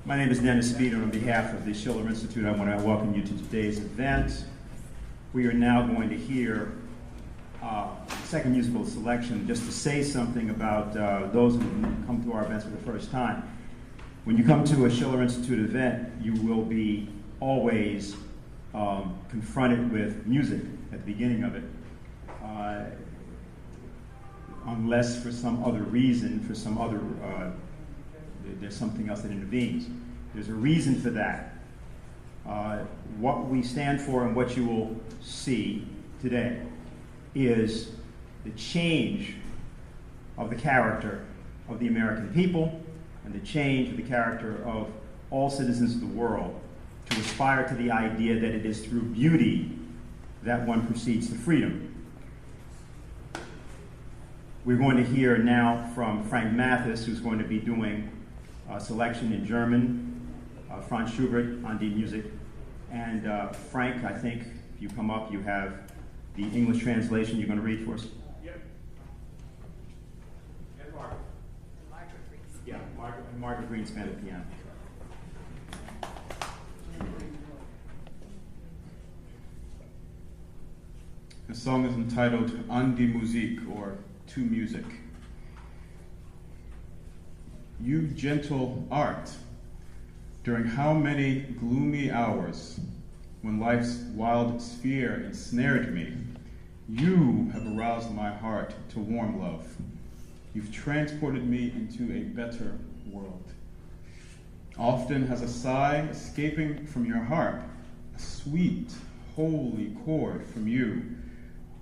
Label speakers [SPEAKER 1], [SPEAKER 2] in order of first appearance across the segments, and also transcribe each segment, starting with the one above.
[SPEAKER 1] My name is Dennis Speed, and on behalf of the Schiller Institute, I want to welcome you to today's event. We are now going to hear second musical selection. Just to say something about those who come to our events for the first time. When you come to a Schiller Institute event, you will be always confronted with music at the beginning of it. Unless for some other reason, there's something else that intervenes. There's a reason for that. What we stand for and what you will see today is the change of the character of the American people and the change of the character of all citizens of the world to aspire to the idea that it is through beauty that one proceeds to freedom. We're going to hear now from Frank Mathis, who's going to be doing a selection in German, Franz Schubert on D music. And Frank, I think if you come up, you have the English translation you're going to read for us.
[SPEAKER 2] Yep. And Margaret.
[SPEAKER 1] Yeah, Margaret Greenspan at the piano.
[SPEAKER 2] The song is entitled An die Musik, or To Music. You gentle art, during how many gloomy hours, when life's wild sphere ensnared me, you have aroused my heart to warm love. You've transported me into a better world. Often has a sigh escaping from your harp, a sweet, holy chord from you,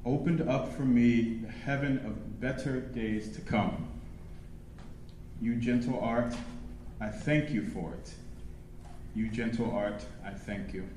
[SPEAKER 2] opened up for me the heaven of better days to come. You gentle art, I thank you for it. You gentle art, I thank you.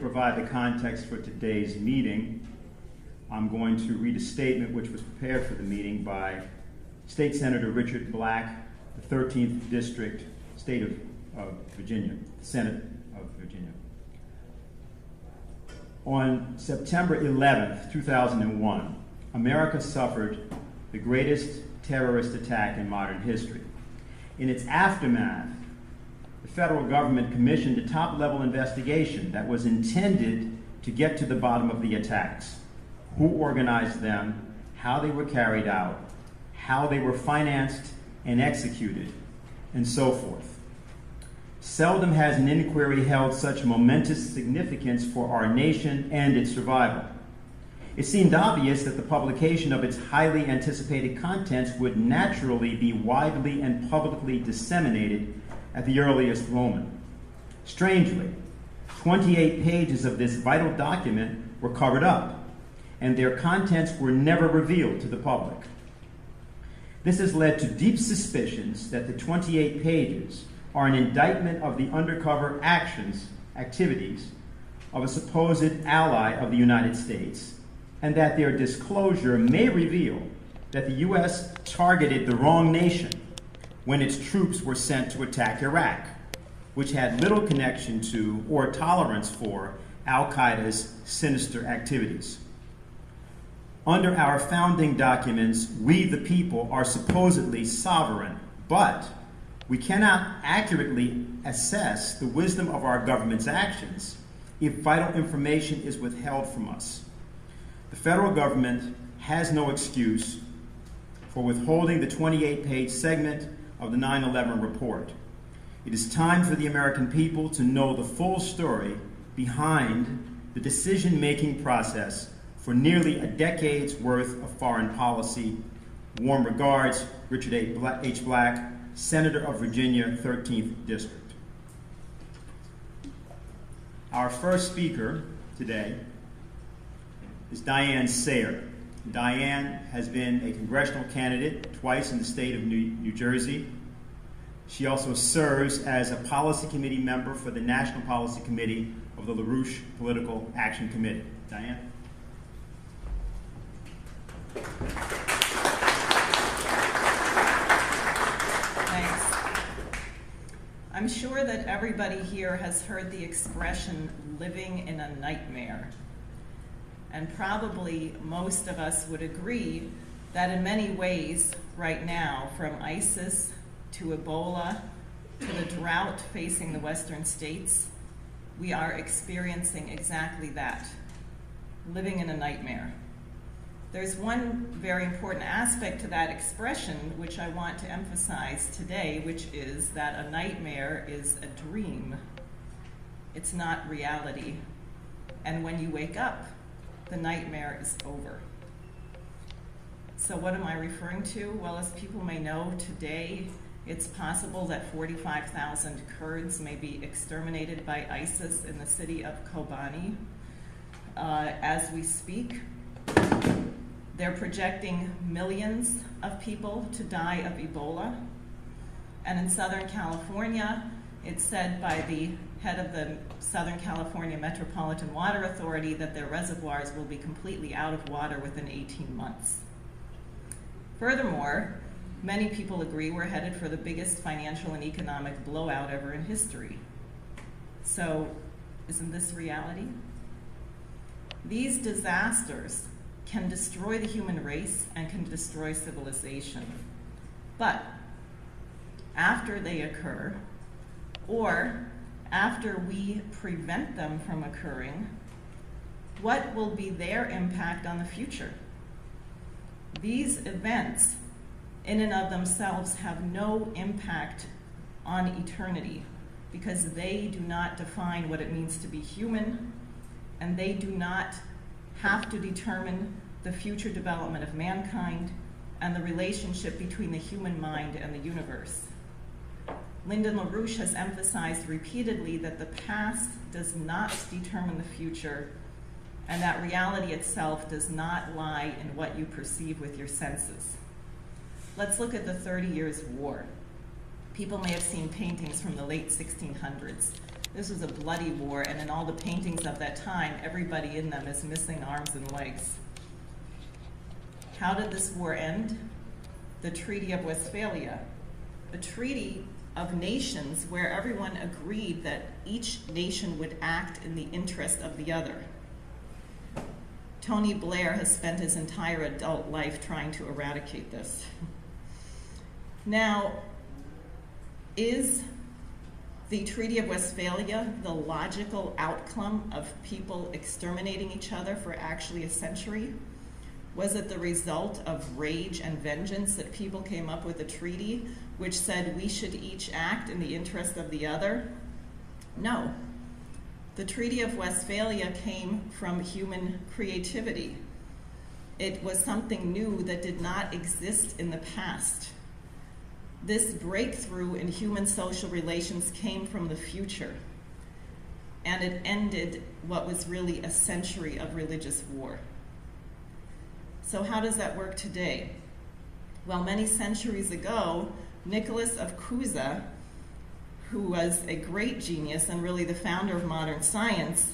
[SPEAKER 1] provide the context for today's meeting, I'm going to read a statement which was prepared for the meeting by State Senator Richard Black, the 13th District, State of Virginia, Senate of Virginia. On September 11th, 2001, America suffered the greatest terrorist attack in modern history. In its aftermath, the federal government commissioned a top-level investigation that was intended to get to the bottom of the attacks. Who organized them, how they were carried out, how they were financed and executed, and so forth. Seldom has an inquiry held such momentous significance for our nation and its survival. It seemed obvious that the publication of its highly anticipated contents would naturally be widely and publicly disseminated at the earliest moment. Strangely, 28 pages of this vital document were covered up, and their contents were never revealed to the public. This has led to deep suspicions that the 28 pages are an indictment of the undercover activities of a supposed ally of the United States, and that their disclosure may reveal that the U.S. targeted the wrong nation when its troops were sent to attack Iraq, which had little connection to or tolerance for al-Qaeda's sinister activities. Under our founding documents, we the people are supposedly sovereign, but we cannot accurately assess the wisdom of our government's actions if vital information is withheld from us. The federal government has no excuse for withholding the 28-page segment of the 9/11 report. It is time for the American people to know the full story behind the decision-making process for nearly a decade's worth of foreign policy. Warm regards, Richard H. Black, Senator of Virginia, 13th District. Our first speaker today is Diane Sare. Diane has been a congressional candidate twice in the state of New Jersey. She also serves as a policy committee member for the National Policy Committee of the LaRouche Political Action Committee. Diane?
[SPEAKER 3] Thanks. I'm sure that everybody here has heard the expression living in a nightmare. And probably most of us would agree that in many ways right now, from ISIS to Ebola to the drought facing the western states, we are experiencing exactly that, living in a nightmare. There's one very important aspect to that expression which I want to emphasize today, which is that a nightmare is a dream. It's not reality. And when you wake up, the nightmare is over. So what am I referring to? Well, as people may know, today it's possible that 45,000 Kurds may be exterminated by ISIS in the city of Kobani. As we speak, they're projecting millions of people to die of Ebola. And in Southern California, it's said by the head of the Southern California Metropolitan Water Authority that their reservoirs will be completely out of water within 18 months. Furthermore, many people agree we're headed for the biggest financial and economic blowout ever in history. So, isn't this reality? These disasters can destroy the human race and can destroy civilization. But after they occur, or after we prevent them from occurring, what will be their impact on the future? These events, in and of themselves, have no impact on eternity because they do not define what it means to be human, and they do not have to determine the future development of mankind and the relationship between the human mind and the universe. Lyndon LaRouche has emphasized repeatedly that the past does not determine the future, and that reality itself does not lie in what you perceive with your senses. Let's look at the 30 Years' War. People may have seen paintings from the late 1600s. This was a bloody war, and in all the paintings of that time, everybody in them is missing arms and legs. How did this war end? The Treaty of Westphalia, a treaty of nations where everyone agreed that each nation would act in the interest of the other. Tony Blair has spent his entire adult life trying to eradicate this. Now, is the Treaty of Westphalia the logical outcome of people exterminating each other for actually a century? Was it the result of rage and vengeance that people came up with a treaty which said we should each act in the interest of the other? No. The Treaty of Westphalia came from human creativity. It was something new that did not exist in the past. This breakthrough in human social relations came from the future, and it ended what was really a century of religious war. So how does that work today? Well, many centuries ago, Nicholas of Cusa, who was a great genius and really the founder of modern science,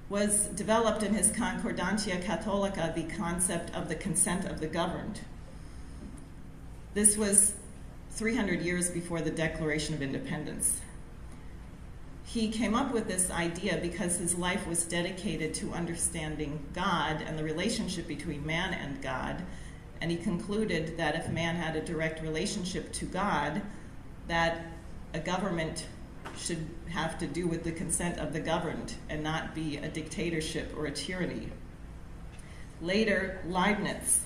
[SPEAKER 3] was developed in his Concordantia Catholica the concept of the consent of the governed. This was 300 years before the Declaration of Independence. He came up with this idea because his life was dedicated to understanding God and the relationship between man and God, and he concluded that if man had a direct relationship to God, that a government should have to do with the consent of the governed and not be a dictatorship or a tyranny. Later, Leibniz,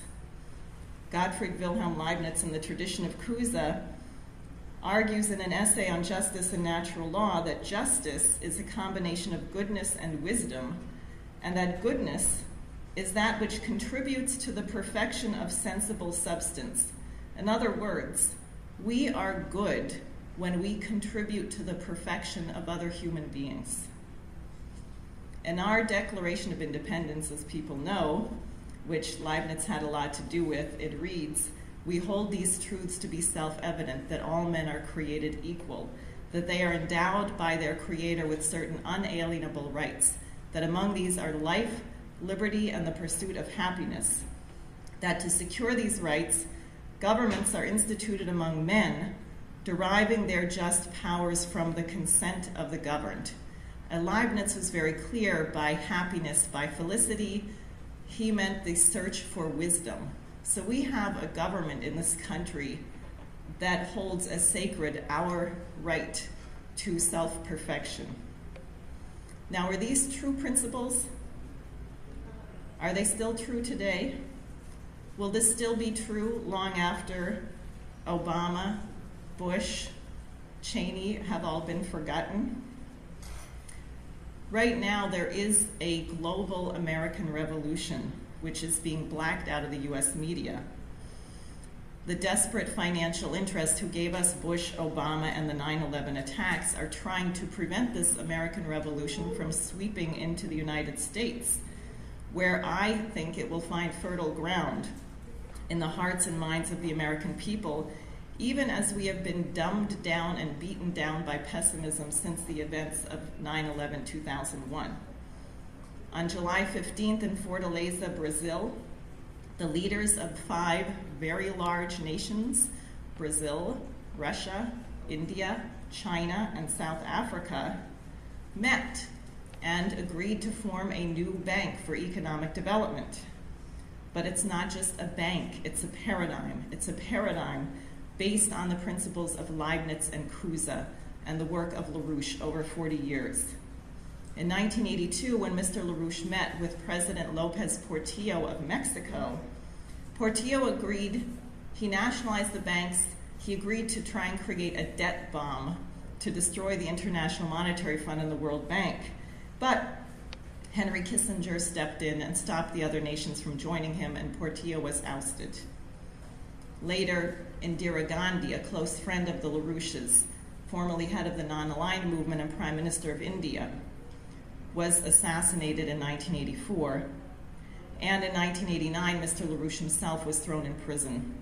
[SPEAKER 3] Gottfried Wilhelm Leibniz, in the tradition of Cusa, argues in an essay on justice and natural law that justice is a combination of goodness and wisdom, and that goodness is that which contributes to the perfection of sensible substance. In other words, we are good when we contribute to the perfection of other human beings. In our Declaration of Independence, as people know, which Leibniz had a lot to do with, it reads, "We hold these truths to be self-evident, that all men are created equal, that they are endowed by their Creator with certain unalienable rights, that among these are life, liberty, and the pursuit of happiness, that to secure these rights, governments are instituted among men, deriving their just powers from the consent of the governed." And Leibniz was very clear by happiness, by felicity, he meant the search for wisdom. So we have a government in this country that holds as sacred our right to self-perfection. Now, are these true principles? Are they still true today? Will this still be true long after Obama, Bush, Cheney have all been forgotten? Right now, there is a global American revolution which is being blacked out of the US media. The desperate financial interests who gave us Bush, Obama, and the 9/11 attacks are trying to prevent this American revolution from sweeping into the United States, where I think it will find fertile ground in the hearts and minds of the American people, even as we have been dumbed down and beaten down by pessimism since the events of 9/11/2001. On July 15th in Fortaleza, Brazil, the leaders of 5 very large nations, Brazil, Russia, India, China, and South Africa, met and agreed to form a new bank for economic development. But it's not just a bank, it's a paradigm. It's a paradigm based on the principles of Leibniz and Cusa and the work of LaRouche over 40 years. In 1982, when Mr. LaRouche met with President Lopez Portillo of Mexico, Portillo agreed, he nationalized the banks, he agreed to try and create a debt bomb to destroy the International Monetary Fund and the World Bank. But Henry Kissinger stepped in and stopped the other nations from joining him, and Portillo was ousted. Later, Indira Gandhi, a close friend of the LaRouches, formerly head of the Non-Aligned Movement and Prime Minister of India, was assassinated in 1984. And in 1989, Mr. LaRouche himself was thrown in prison.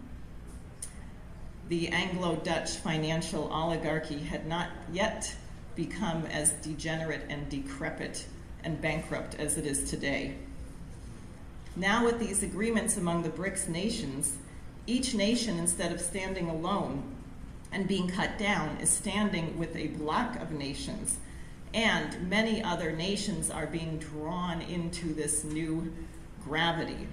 [SPEAKER 3] The Anglo-Dutch financial oligarchy had not yet become as degenerate and decrepit and bankrupt as it is today. Now with these agreements among the BRICS nations, each nation, instead of standing alone and being cut down, is standing with a block of nations, and many other nations are being drawn into this new gravity.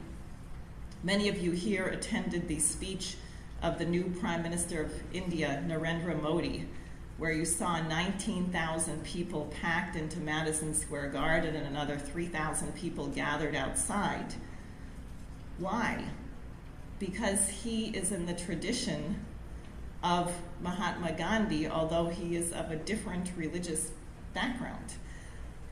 [SPEAKER 3] Many of you here attended the speech of the new Prime Minister of India, Narendra Modi, where you saw 19,000 people packed into Madison Square Garden and another 3,000 people gathered outside. Why? Because he is in the tradition of Mahatma Gandhi, although he is of a different religious background.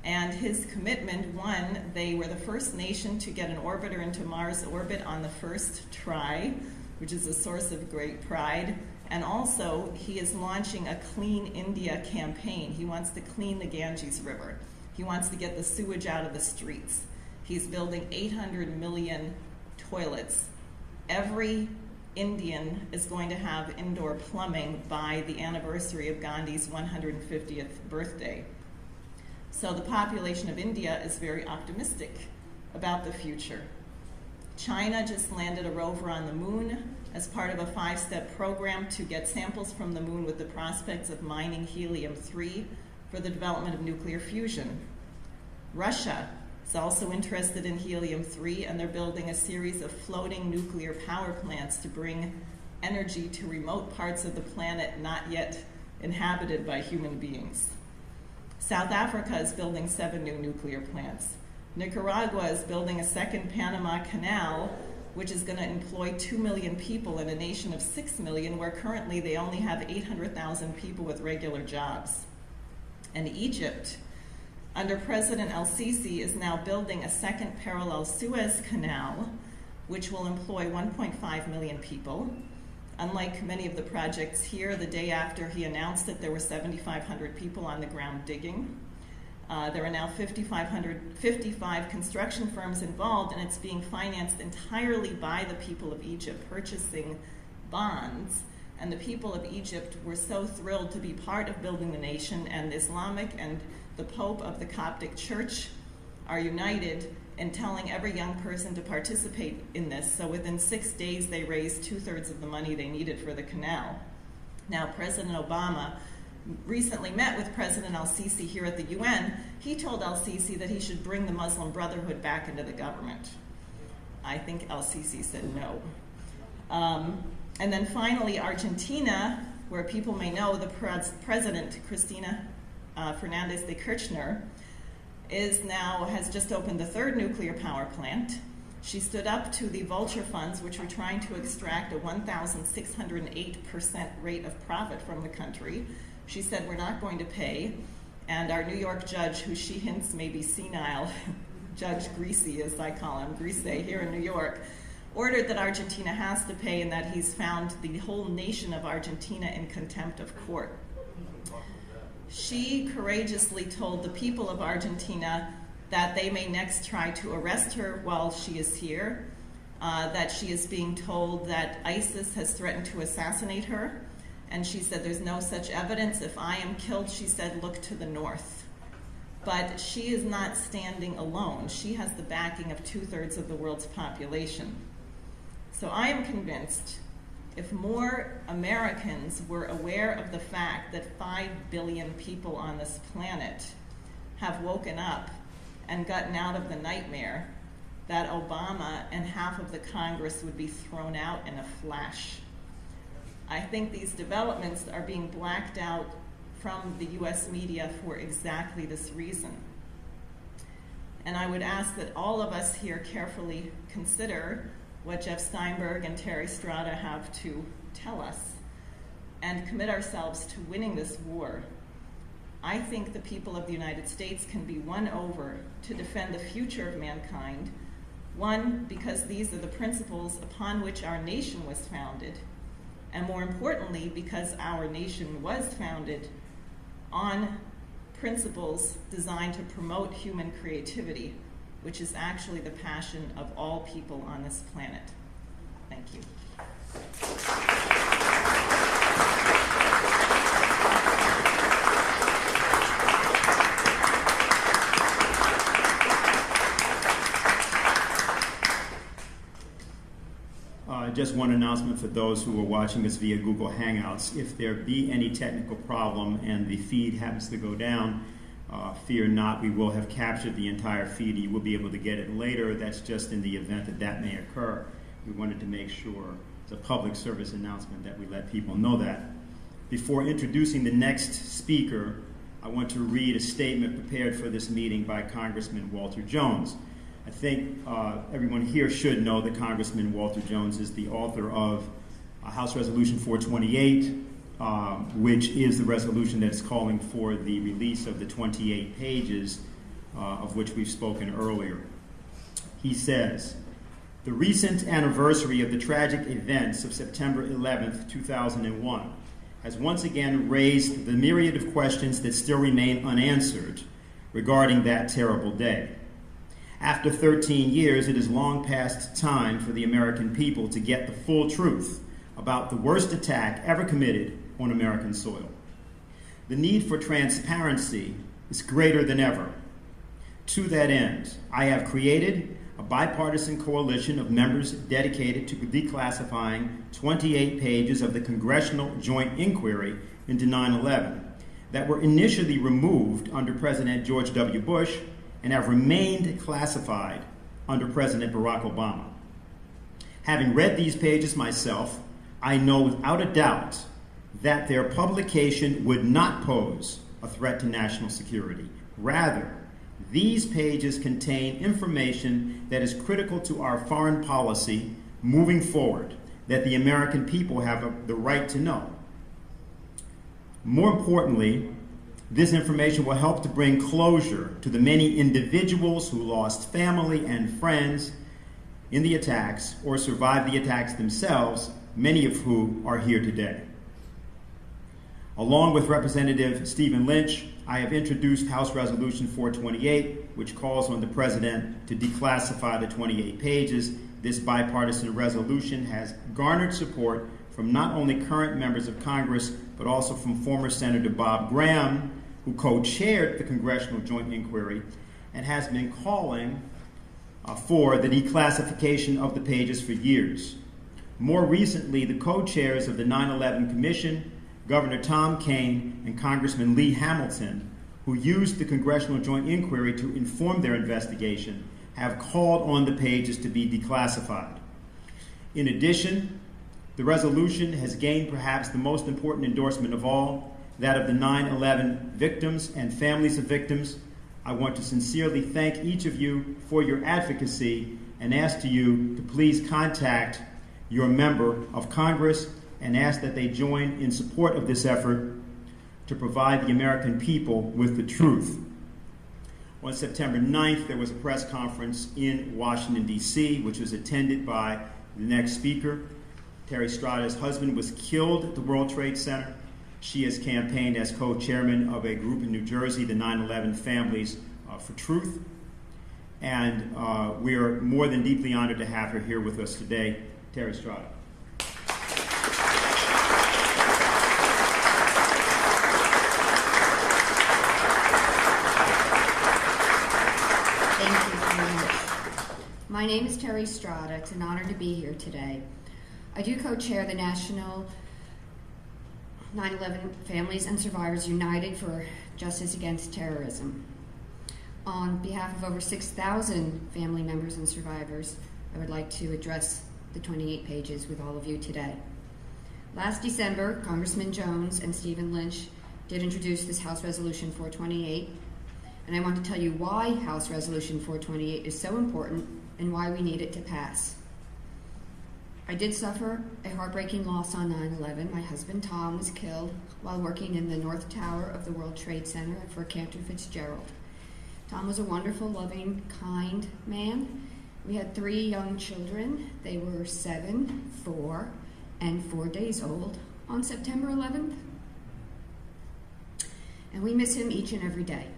[SPEAKER 3] And his commitment, one, they were the first nation to get an orbiter into Mars orbit on the first try, which is a source of great pride. And also, he is launching a Clean India campaign. He wants to clean the Ganges River. He wants to get the sewage out of the streets. He's building 800 million toilets. Every Indian is going to have indoor plumbing by the anniversary of Gandhi's 150th birthday. So the population of India is very optimistic about the future. China just landed a rover on the moon as part of a 5-step program to get samples from the moon with the prospects of mining helium-3 for the development of nuclear fusion. Russia is also interested in helium-3, and they're building a series of floating nuclear power plants to bring energy to remote parts of the planet not yet inhabited by human beings. South Africa is building 7 new nuclear plants. Nicaragua is building a second Panama Canal, which is going to employ 2 million people in a nation of 6 million, where currently they only have 800,000 people with regular jobs. And Egypt, under President el-Sisi, is now building a second parallel Suez Canal, which will employ 1.5 million people. Unlike many of the projects here, the day after he announced it, there were 7,500 people on the ground digging. There are now 55 construction firms involved, and it's being financed entirely by the people of Egypt, purchasing bonds. And the people of Egypt were so thrilled to be part of building the nation, and Islamic and the Pope of the Coptic Church are united in telling every young person to participate in this. So within 6 days, they raised 2/3 of the money they needed for the canal. Now, President Obama recently met with President el-Sisi here at the UN. He told el-Sisi that he should bring the Muslim Brotherhood back into the government. I think el-Sisi said no. And then finally, Argentina, where people may know the President, Cristina Fernandez de Kirchner, has just opened the 3rd nuclear power plant. She stood up to the vulture funds, which were trying to extract a 1,608% rate of profit from the country. She said, we're not going to pay. And our New York judge, who she hints may be senile, Judge Greasy, as I call him, Greasy, here in New York, ordered that Argentina has to pay, and that he's found the whole nation of Argentina in contempt of court. She courageously told the people of Argentina that they may next try to arrest her while she is here, that she is being told that ISIS has threatened to assassinate her, and she said there's no such evidence. If I am killed, she said, look to the north. But she is not standing alone. She has the backing of 2/3 of the world's population. So I am convinced if more Americans were aware of the fact that 5 billion people on this planet have woken up and gotten out of the nightmare, that Obama and half of the Congress would be thrown out in a flash. I think these developments are being blacked out from the US media for exactly this reason. And I would ask that all of us here carefully consider what Jeff Steinberg and Terry Strada have to tell us and commit ourselves to winning this war. I think the people of the United States can be won over to defend the future of mankind. One, because these are the principles upon which our nation was founded, and more importantly, because our nation was founded on principles designed to promote human creativity, which is actually the passion of all people on this planet. Thank you.
[SPEAKER 1] Just one announcement for those who are watching us via Google Hangouts. If there be any technical problem and the feed happens to go down, fear not, we will have captured the entire feed. You will be able to get it later. That's just in the event that that may occur. We wanted to make sure it's a public service announcement that we let people know that. Before introducing the next speaker, I want to read a statement prepared for this meeting by Congressman Walter Jones. I think everyone here should know that Congressman Walter Jones is the author of House Resolution 428, which is the resolution that's calling for the release of the 28 pages of which we've spoken earlier. He says, "The recent anniversary of the tragic events of September 11th, 2001 has once again raised the myriad of questions that still remain unanswered regarding that terrible day. After 13 years, it is long past time for the American people to get the full truth about the worst attack ever committed on American soil. The need for transparency is greater than ever. To that end, I have created a bipartisan coalition of members dedicated to declassifying 28 pages of the Congressional Joint Inquiry into 9/11 that were initially removed under President George W. Bush and have remained classified under President Barack Obama. Having read these pages myself, I know without a doubt that their publication would not pose a threat to national security. Rather, these pages contain information that is critical to our foreign policy moving forward, that the American people have the right to know. More importantly, this information will help to bring closure to the many individuals who lost family and friends in the attacks or survived the attacks themselves, many of whom are here today. Along with Representative Stephen Lynch, I have introduced House Resolution 428, which calls on the President to declassify the 28 pages. This bipartisan resolution has garnered support from not only current members of Congress, but also from former Senator Bob Graham, who co-chaired the Congressional Joint Inquiry and has been calling for the declassification of the pages for years. More recently, the co-chairs of the 9/11 Commission, Governor Tom Kean and Congressman Lee Hamilton, who used the Congressional Joint Inquiry to inform their investigation, have called on the pages to be declassified. In addition, the resolution has gained perhaps the most important endorsement of all, that of the 9/11 victims and families of victims. I want to sincerely thank each of you for your advocacy and ask you to please contact your member of Congress and ask that they join in support of this effort to provide the American people with the truth. On September 9th, there was a press conference in Washington, D.C., which was attended by the next speaker. Terry Strada's husband was killed at the World Trade Center. She has campaigned as co-chairman of a group in New Jersey, the 9/11 Families for Truth. And we are more than deeply honored to have her here with us today. Terry Strada.
[SPEAKER 4] My name is Terry Strada. It's an honor to be here today. I do co-chair the National 9/11 Families and Survivors United for Justice Against Terrorism. On behalf of over 6,000 family members and survivors, I would like to address the 28 pages with all of you today. Last December, Congressman Jones and Stephen Lynch did introduce this House Resolution 428, and I want to tell you why House Resolution 428 is so important and why we need it to pass. I did suffer a heartbreaking loss on 9/11. My husband Tom was killed while working in the North Tower of the World Trade Center for Cantor Fitzgerald. Tom was a wonderful, loving, kind man. We had 3 young children. They were 7, 4, and 4 days old on September 11th. And we miss him each and every day.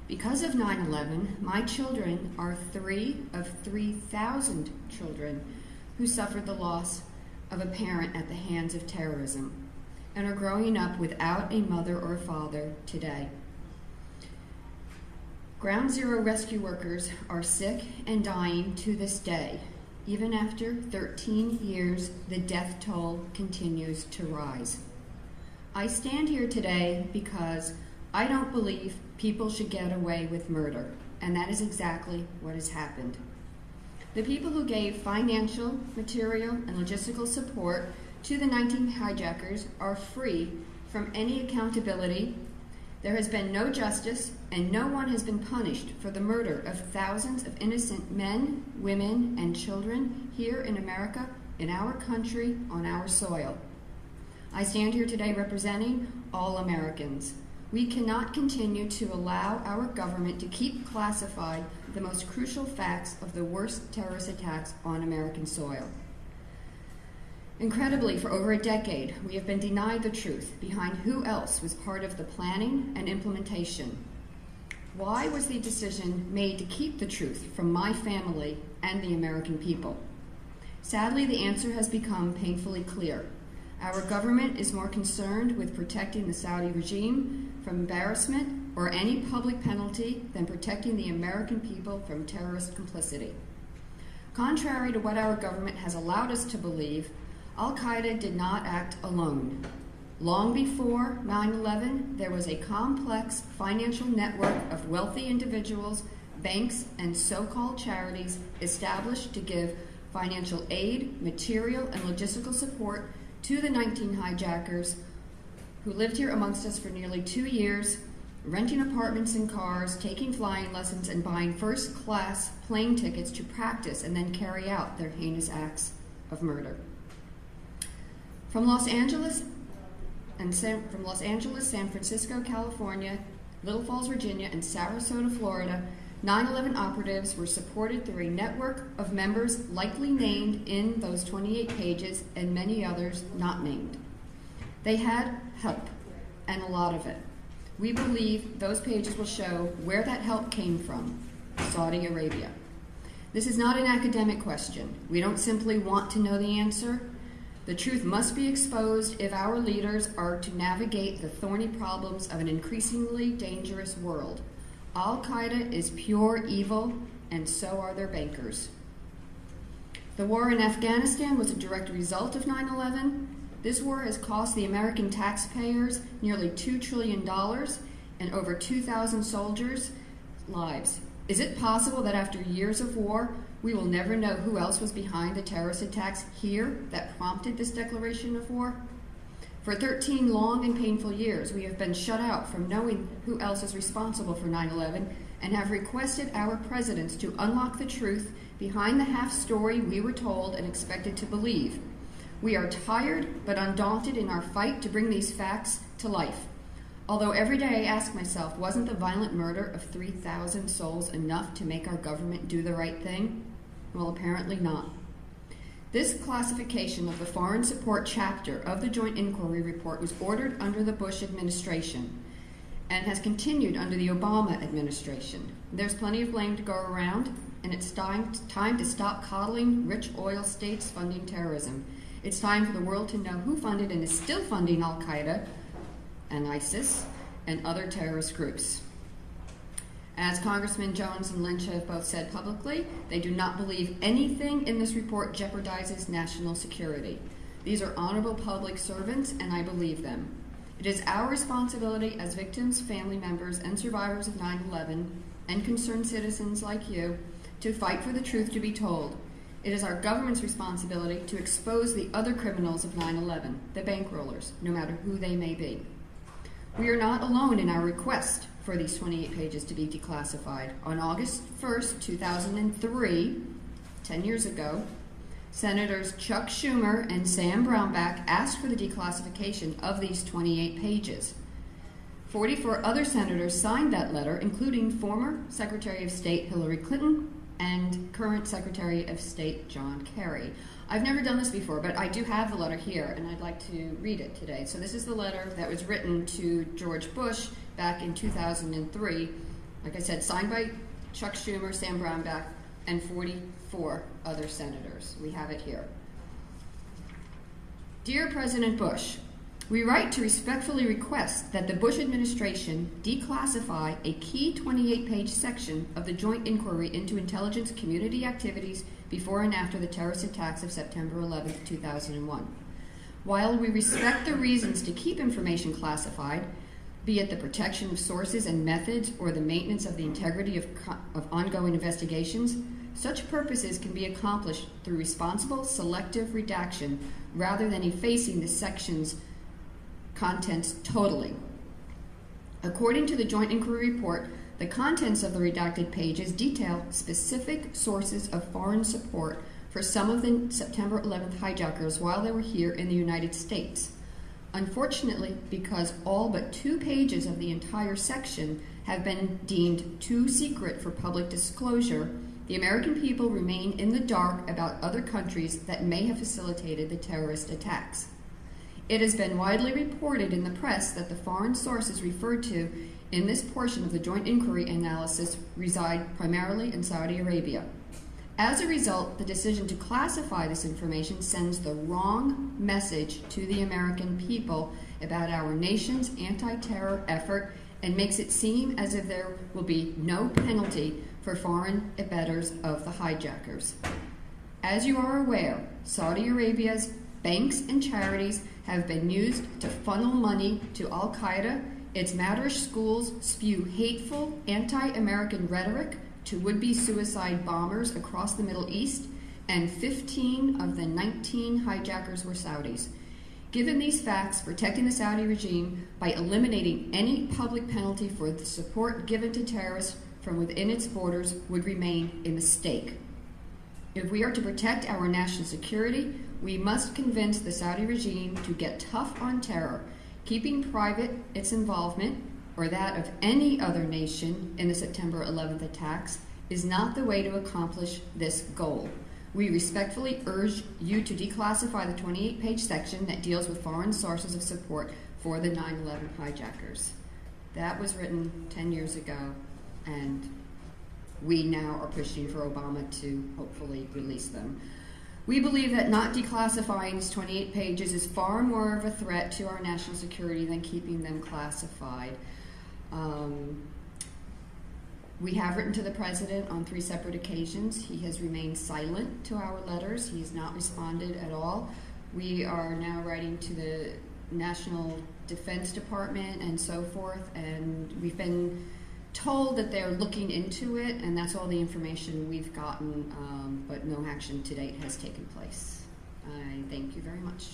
[SPEAKER 4] Because of 9/11, my children are 3 of 3,000 children who suffered the loss of a parent at the hands of terrorism and are growing up without a mother or father today. Ground Zero rescue workers are sick and dying to this day Even after 13 years, the death toll continues to rise. I stand here today because I don't believe people should get away with murder, and that is exactly what has happened. The people who gave financial, material, and logistical support to the 19 hijackers are free from any accountability. There has been no justice, and no one has been punished for the murder of thousands of innocent men, women, and children here in America, in our country, on our soil. I stand here today representing all Americans. We cannot continue to allow our government to keep classified the most crucial facts of the worst terrorist attacks on American soil. Incredibly, for over a decade, we have been denied the truth behind who else was part of the planning and implementation. Why was the decision made to keep the truth from my family and the American people? Sadly, the answer has become painfully clear. Our government is more concerned with protecting the Saudi regime from embarrassment or any public penalty than protecting the American people from terrorist complicity. Contrary to what our government has allowed us to believe, Al-Qaeda did not act alone. Long before 9/11, there was a complex financial network of wealthy individuals, banks, and so-called charities established to give financial aid, material, and logistical support to the 19 hijackers who lived here amongst us for nearly 2 years, renting apartments and cars, taking flying lessons, and buying first-class plane tickets to practice and then carry out their heinous acts of murder. From Los Angeles, San Francisco, California, Little Falls, Virginia, and Sarasota, Florida, 9/11 operatives were supported through a network of members likely named in those 28 pages and many others not named. They had help, and a lot of it. We believe those pages will show where that help came from, Saudi Arabia. This is not an academic question. We don't simply want to know the answer. The truth must be exposed if our leaders are to navigate the thorny problems of an increasingly dangerous world. Al-Qaeda is pure evil, and so are their bankers. The war in Afghanistan was a direct result of 9/11. This war has cost the American taxpayers nearly $2 trillion and over 2,000 soldiers' lives. Is it possible that after years of war, we will never know who else was behind the terrorist attacks here that prompted this declaration of war? For 13 long and painful years, we have been shut out from knowing who else is responsible for 9/11 and have requested our presidents to unlock the truth behind the half story we were told and expected to believe. We are tired but undaunted in our fight to bring these facts to life. Although every day I ask myself, wasn't the violent murder of 3,000 souls enough to make our government do the right thing? Well, apparently not. This classification of the foreign support chapter of the Joint Inquiry Report was ordered under the Bush administration and has continued under the Obama administration. There's plenty of blame to go around, and it's time to stop coddling rich oil states funding terrorism. It's time for the world to know who funded and is still funding Al-Qaeda and ISIS and other terrorist groups. As Congressman Jones and Lynch have both said publicly, they do not believe anything in this report jeopardizes national security. These are honorable public servants, and I believe them. It is our responsibility as victims, family members, and survivors of 9/11, and concerned citizens like you, to fight for the truth to be told. It is our government's responsibility to expose the other criminals of 9/11, the bankrollers, no matter who they may be. We are not alone in our request for these 28 pages to be declassified. On August 1st, 2003, 10 years ago, Senators Chuck Schumer and Sam Brownback asked for the declassification of these 28 pages. 44 other senators signed that letter, including former Secretary of State Hillary Clinton and current Secretary of State John Kerry. I've never done this before, but I do have the letter here, and I'd like to read it today. So this is the letter that was written to George Bush back in 2003. Like I said, signed by Chuck Schumer, Sam Brownback, and 44 other senators. We have it here. Dear President Bush, we write to respectfully request that the Bush administration declassify a key 28-page section of the joint inquiry into intelligence community activities before and after the terrorist attacks of September 11, 2001. While we respect the reasons to keep information classified, be it the protection of sources and methods or the maintenance of the integrity of ongoing investigations, such purposes can be accomplished through responsible, selective redaction rather than effacing the section's contents totally. According to the Joint Inquiry Report, the contents of the redacted pages detail specific sources of foreign support for some of the September 11th hijackers while they were here in the United States. Unfortunately, because all but 2 pages of the entire section have been deemed too secret for public disclosure, the American people remain in the dark about other countries that may have facilitated the terrorist attacks. It has been widely reported in the press that the foreign sources referred to in this portion of the Joint Inquiry analysis reside primarily in Saudi Arabia. As a result, the decision to classify this information sends the wrong message to the American people about our nation's anti-terror effort and makes it seem as if there will be no penalty for foreign abettors of the hijackers. As you are aware, Saudi Arabia's banks and charities have been used to funnel money to Al-Qaeda. Its Madrish schools spew hateful anti-American rhetoric to would-be suicide bombers across the Middle East, and 15 of the 19 hijackers were Saudis. Given these facts, protecting the Saudi regime by eliminating any public penalty for the support given to terrorists from within its borders would remain a mistake. If we are to protect our national security, we must convince the Saudi regime to get tough on terror, keeping private its involvement, or that of any other nation in the September 11th attacks, is not the way to accomplish this goal. We respectfully urge you to declassify the 28-page section that deals with foreign sources of support for the 9/11 hijackers. That was written 10 years ago, and we now are pushing for Obama to hopefully release them. We believe that not declassifying these 28 pages is far more of a threat to our national security than keeping them classified. We have written to the President on 3 separate occasions. He has remained silent to our letters. He has not responded at all. We are now writing to the National Defense Department and so forth, and we've been told that they're looking into it, and that's all the information we've gotten, but no action to date has taken place. I thank you very much.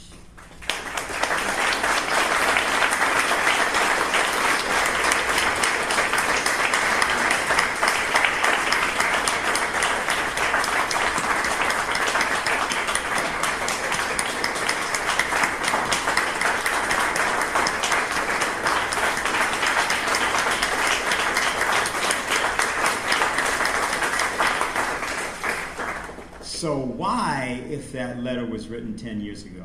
[SPEAKER 1] So why, if that letter was written 10 years ago?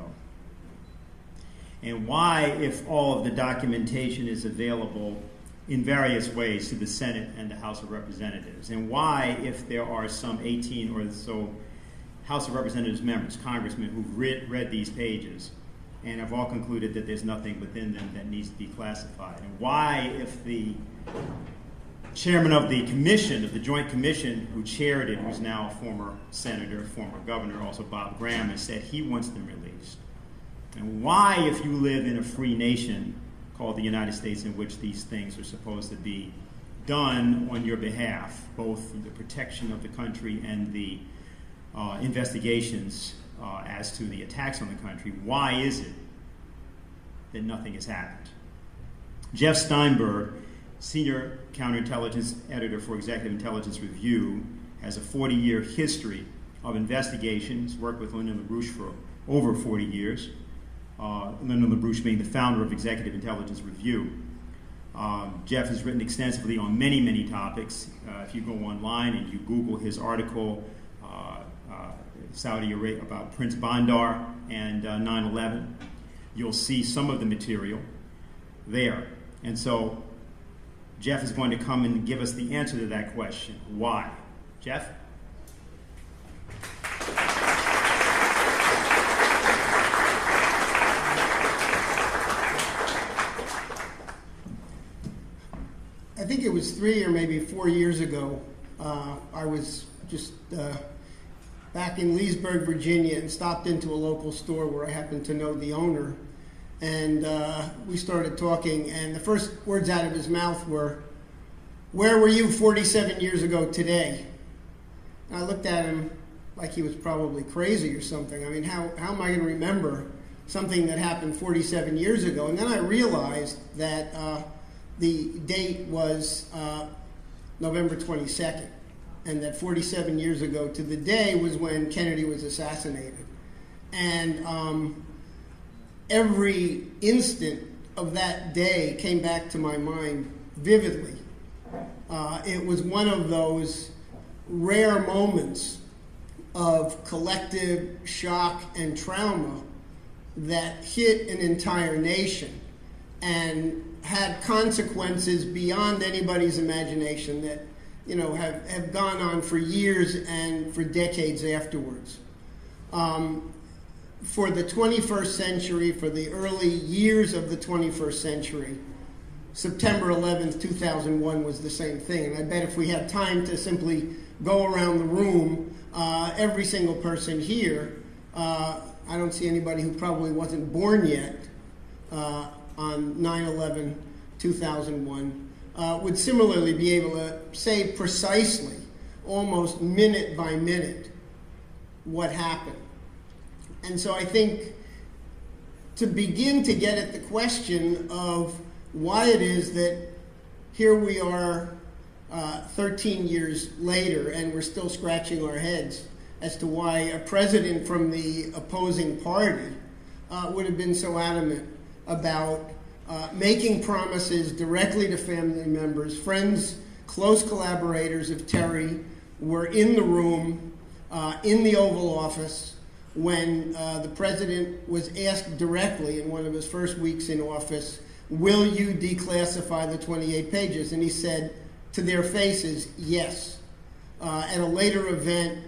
[SPEAKER 1] And why, if all of the documentation is available in various ways to the Senate and the House of Representatives? And why, if there are some 18 or so House of Representatives members, congressmen, who've read these pages and have all concluded that there's nothing within them that needs to be classified? And why, if the chairman of the commission, of the Joint Commission, who chaired it, who's now a former senator, former governor, also Bob Graham, has said he wants them released? And why, if you live in a free nation called the United States, in which these things are supposed to be done on your behalf, both the protection of the country and the investigations as to the attacks on the country, why is it that nothing has happened? Jeff Steinberg, Senior Counterintelligence Editor for Executive Intelligence Review, has a 40-year history of investigations, worked with Lyndon LaRouche for over 40 years, Lyndon LaRouche being the founder of Executive Intelligence Review. Jeff has written extensively on many, many topics. If you go online and you Google his article, Saudi Arabia, about Prince Bandar and 9/11, you'll see some of the material there. And so Jeff is going to come and give us the answer to that question. Why? Jeff?
[SPEAKER 5] I think it was 3 or maybe 4 years ago, I was just back in Leesburg, Virginia, and stopped into a local store where I happened to know the owner. And we started talking, and the first words out of his mouth were, "Where were you 47 years ago today?" And I looked at him like he was probably crazy or something. I mean, how am I going to remember something that happened 47 years ago? And then I realized that the date was November 22nd, and that 47 years ago to the day was when Kennedy was assassinated. And every instant of that day came back to my mind vividly. It was one of those rare moments of collective shock and trauma that hit an entire nation and had consequences beyond anybody's imagination that, you know, have gone on for years and for decades afterwards. For the 21st century, for the early years of the 21st century, September 11th, 2001 was the same thing. And I bet if we had time to simply go around the room, every single person here, I don't see anybody who probably wasn't born yet on 9/11, 2001, would similarly be able to say precisely, almost minute by minute, what happened. And so I think to begin to get at the question of why it is that here we are 13 years later and we're still scratching our heads as to why a president from the opposing party would have been so adamant about making promises directly to family members. Friends, close collaborators of Terry were in the room, in the Oval Office, when the president was asked directly in one of his first weeks in office, "Will you declassify the 28 pages?" And he said to their faces, "Yes." At a later event,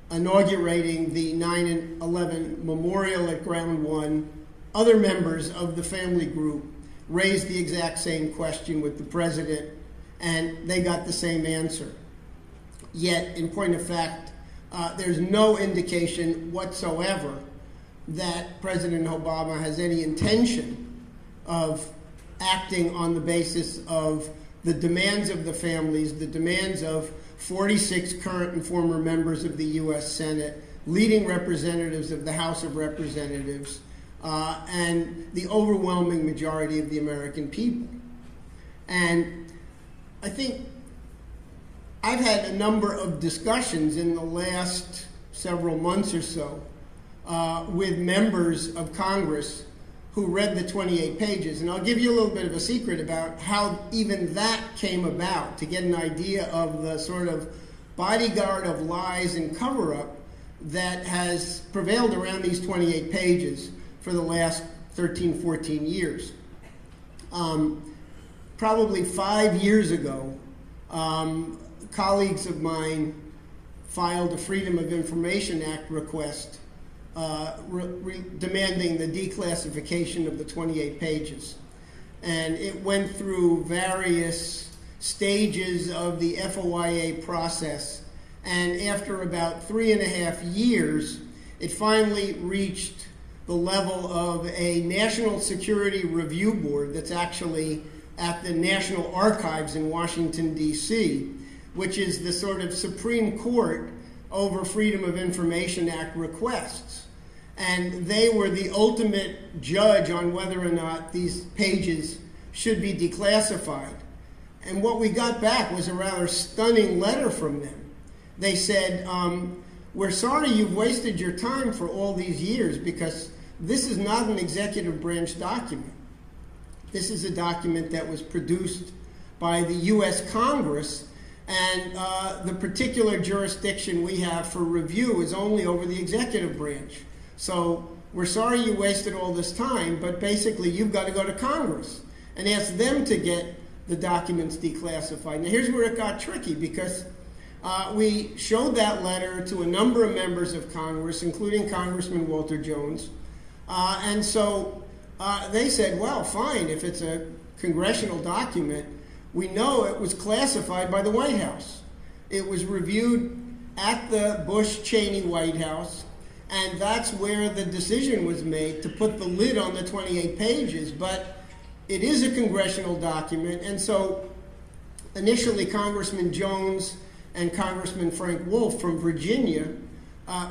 [SPEAKER 5] inaugurating the 9/11 memorial at Ground One, other members of the family group raised the exact same question with the president, and they got the same answer. Yet, in point of fact, there's no indication whatsoever that President Obama has any intention of acting on the basis of the demands of the families, the demands of 46 current and former members of the U.S. Senate, leading representatives of the House of Representatives, and the overwhelming majority of the American people. And I think I've had a number of discussions in the last several months or so with members of Congress who read the 28 pages. And I'll give you a little bit of a secret about how even that came about, to get an idea of the sort of bodyguard of lies and cover-up that has prevailed around these 28 pages for the last 13, 14 years. Probably 5 years ago, colleagues of mine filed a Freedom of Information Act request demanding the declassification of the 28 pages. And it went through various stages of the FOIA process. And after about 3.5 years, it finally reached the level of a National Security Review Board that's actually at the National Archives in Washington, D.C., which is the sort of Supreme Court over Freedom of Information Act requests. And they were the ultimate judge on whether or not these pages should be declassified. And what we got back was a rather stunning letter from them. They said, "We're sorry you've wasted your time for all these years, because this is not an executive branch document. This is a document that was produced by the U.S. Congress, and the particular jurisdiction we have for review is only over the executive branch. So we're sorry you wasted all this time, but basically you've got to go to Congress and ask them to get the documents declassified." Now here's where it got tricky, because we showed that letter to a number of members of Congress, including Congressman Walter Jones, and so they said, well, fine, if it's a congressional document, we know it was classified by the White House. It was reviewed at the Bush-Cheney White House, and that's where the decision was made to put the lid on the 28 pages. But it is a congressional document, and so initially Congressman Jones and Congressman Frank Wolf from Virginia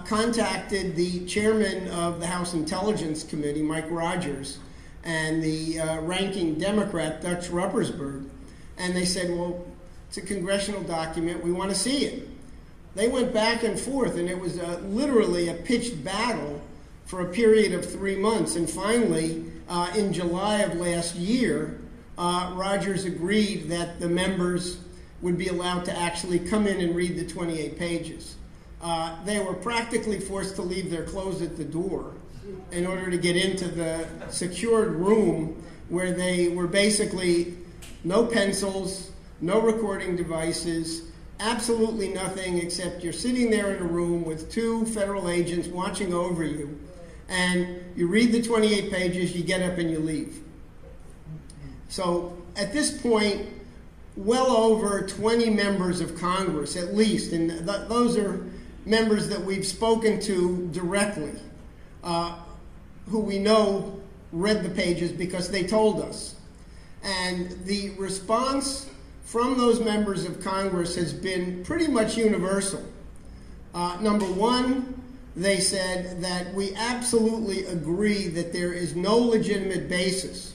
[SPEAKER 5] contacted the chairman of the House Intelligence Committee, Mike Rogers, and the ranking Democrat, Dutch Ruppersberg, and they said, well, it's a congressional document, we want to see it. They went back and forth, and it was literally a pitched battle for a period of 3 months, and finally, in July of last year, Rogers agreed that the members would be allowed to actually come in and read the 28 pages. They were practically forced to leave their clothes at the door in order to get into the secured room where they were basically no pencils, no recording devices, absolutely nothing except you're sitting there in a room with 2 federal agents watching over you, and you read the 28 pages, you get up and you leave. So at this point, well over 20 members of Congress, at least, and those are members that we've spoken to directly, who we know read the pages because they told us. And the response from those members of Congress has been pretty much universal. Number one, they said that we absolutely agree that there is no legitimate basis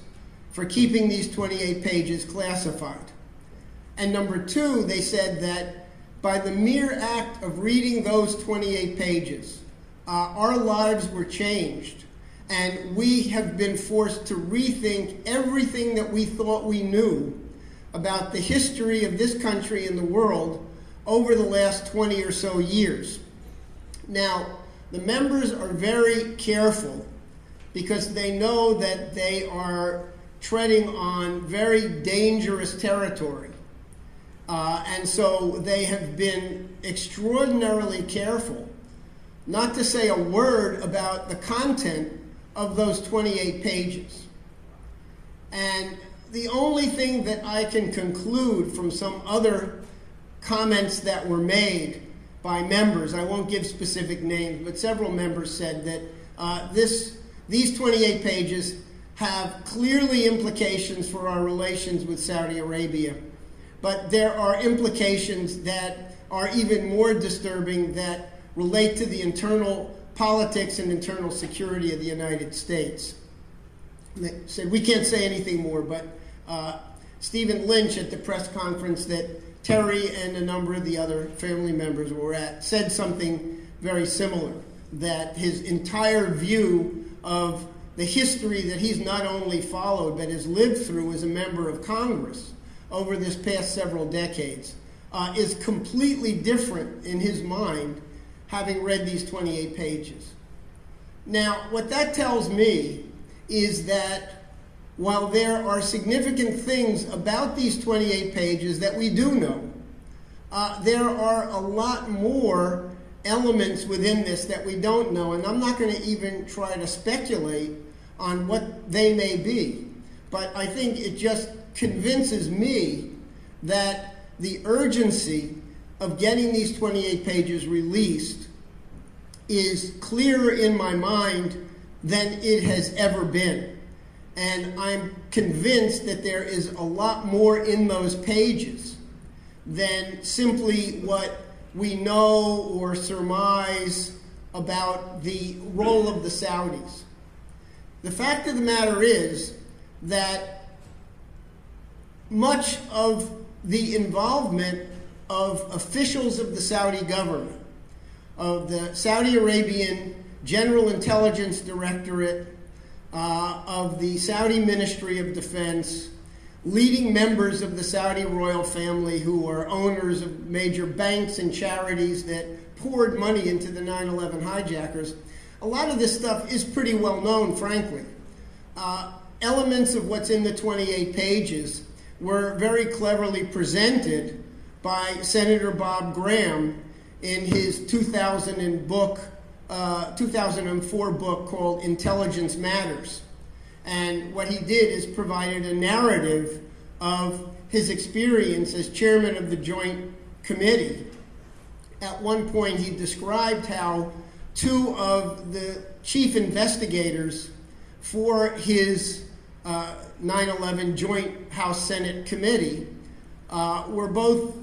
[SPEAKER 5] for keeping these 28 pages classified. And number two, they said that by the mere act of reading those 28 pages, our lives were changed, and we have been forced to rethink everything that we thought we knew about the history of this country and the world over the last 20 or so years. Now, the members are very careful because they know that they are treading on very dangerous territory. And so they have been extraordinarily careful not to say a word about the content of those 28 pages. And the only thing that I can conclude from some other comments that were made by members, I won't give specific names, but several members said that these 28 pages have clearly implications for our relations with Saudi Arabia. But there are implications that are even more disturbing that relate to the internal politics and internal security of the United States. They said, we can't say anything more, but Stephen Lynch at the press conference that Terry and a number of the other family members were at said something very similar, that his entire view of the history that he's not only followed but has lived through as a member of Congress over this past several decades is completely different in his mind, having read these 28 pages. Now, what that tells me is that while there are significant things about these 28 pages that we do know, there are a lot more elements within this that we don't know, and I'm not going to even try to speculate on what they may be. But I think it just convinces me that the urgency of getting these 28 pages released is clearer in my mind than it has ever been. And I'm convinced that there is a lot more in those pages than simply what we know or surmise about the role of the Saudis. The fact of the matter is that much of the involvement of officials of the Saudi government, of the Saudi Arabian General Intelligence Directorate, of the Saudi Ministry of Defense, leading members of the Saudi royal family who are owners of major banks and charities that poured money into the 9/11 hijackers, a lot of this stuff is pretty well known, frankly. Elements of what's in the 28 pages were very cleverly presented by Senator Bob Graham in his 2004 book called Intelligence Matters. And what he did is provided a narrative of his experience as chairman of the Joint Committee at one point he described how two of the chief investigators for his 9/11 Joint House-Senate Committee were both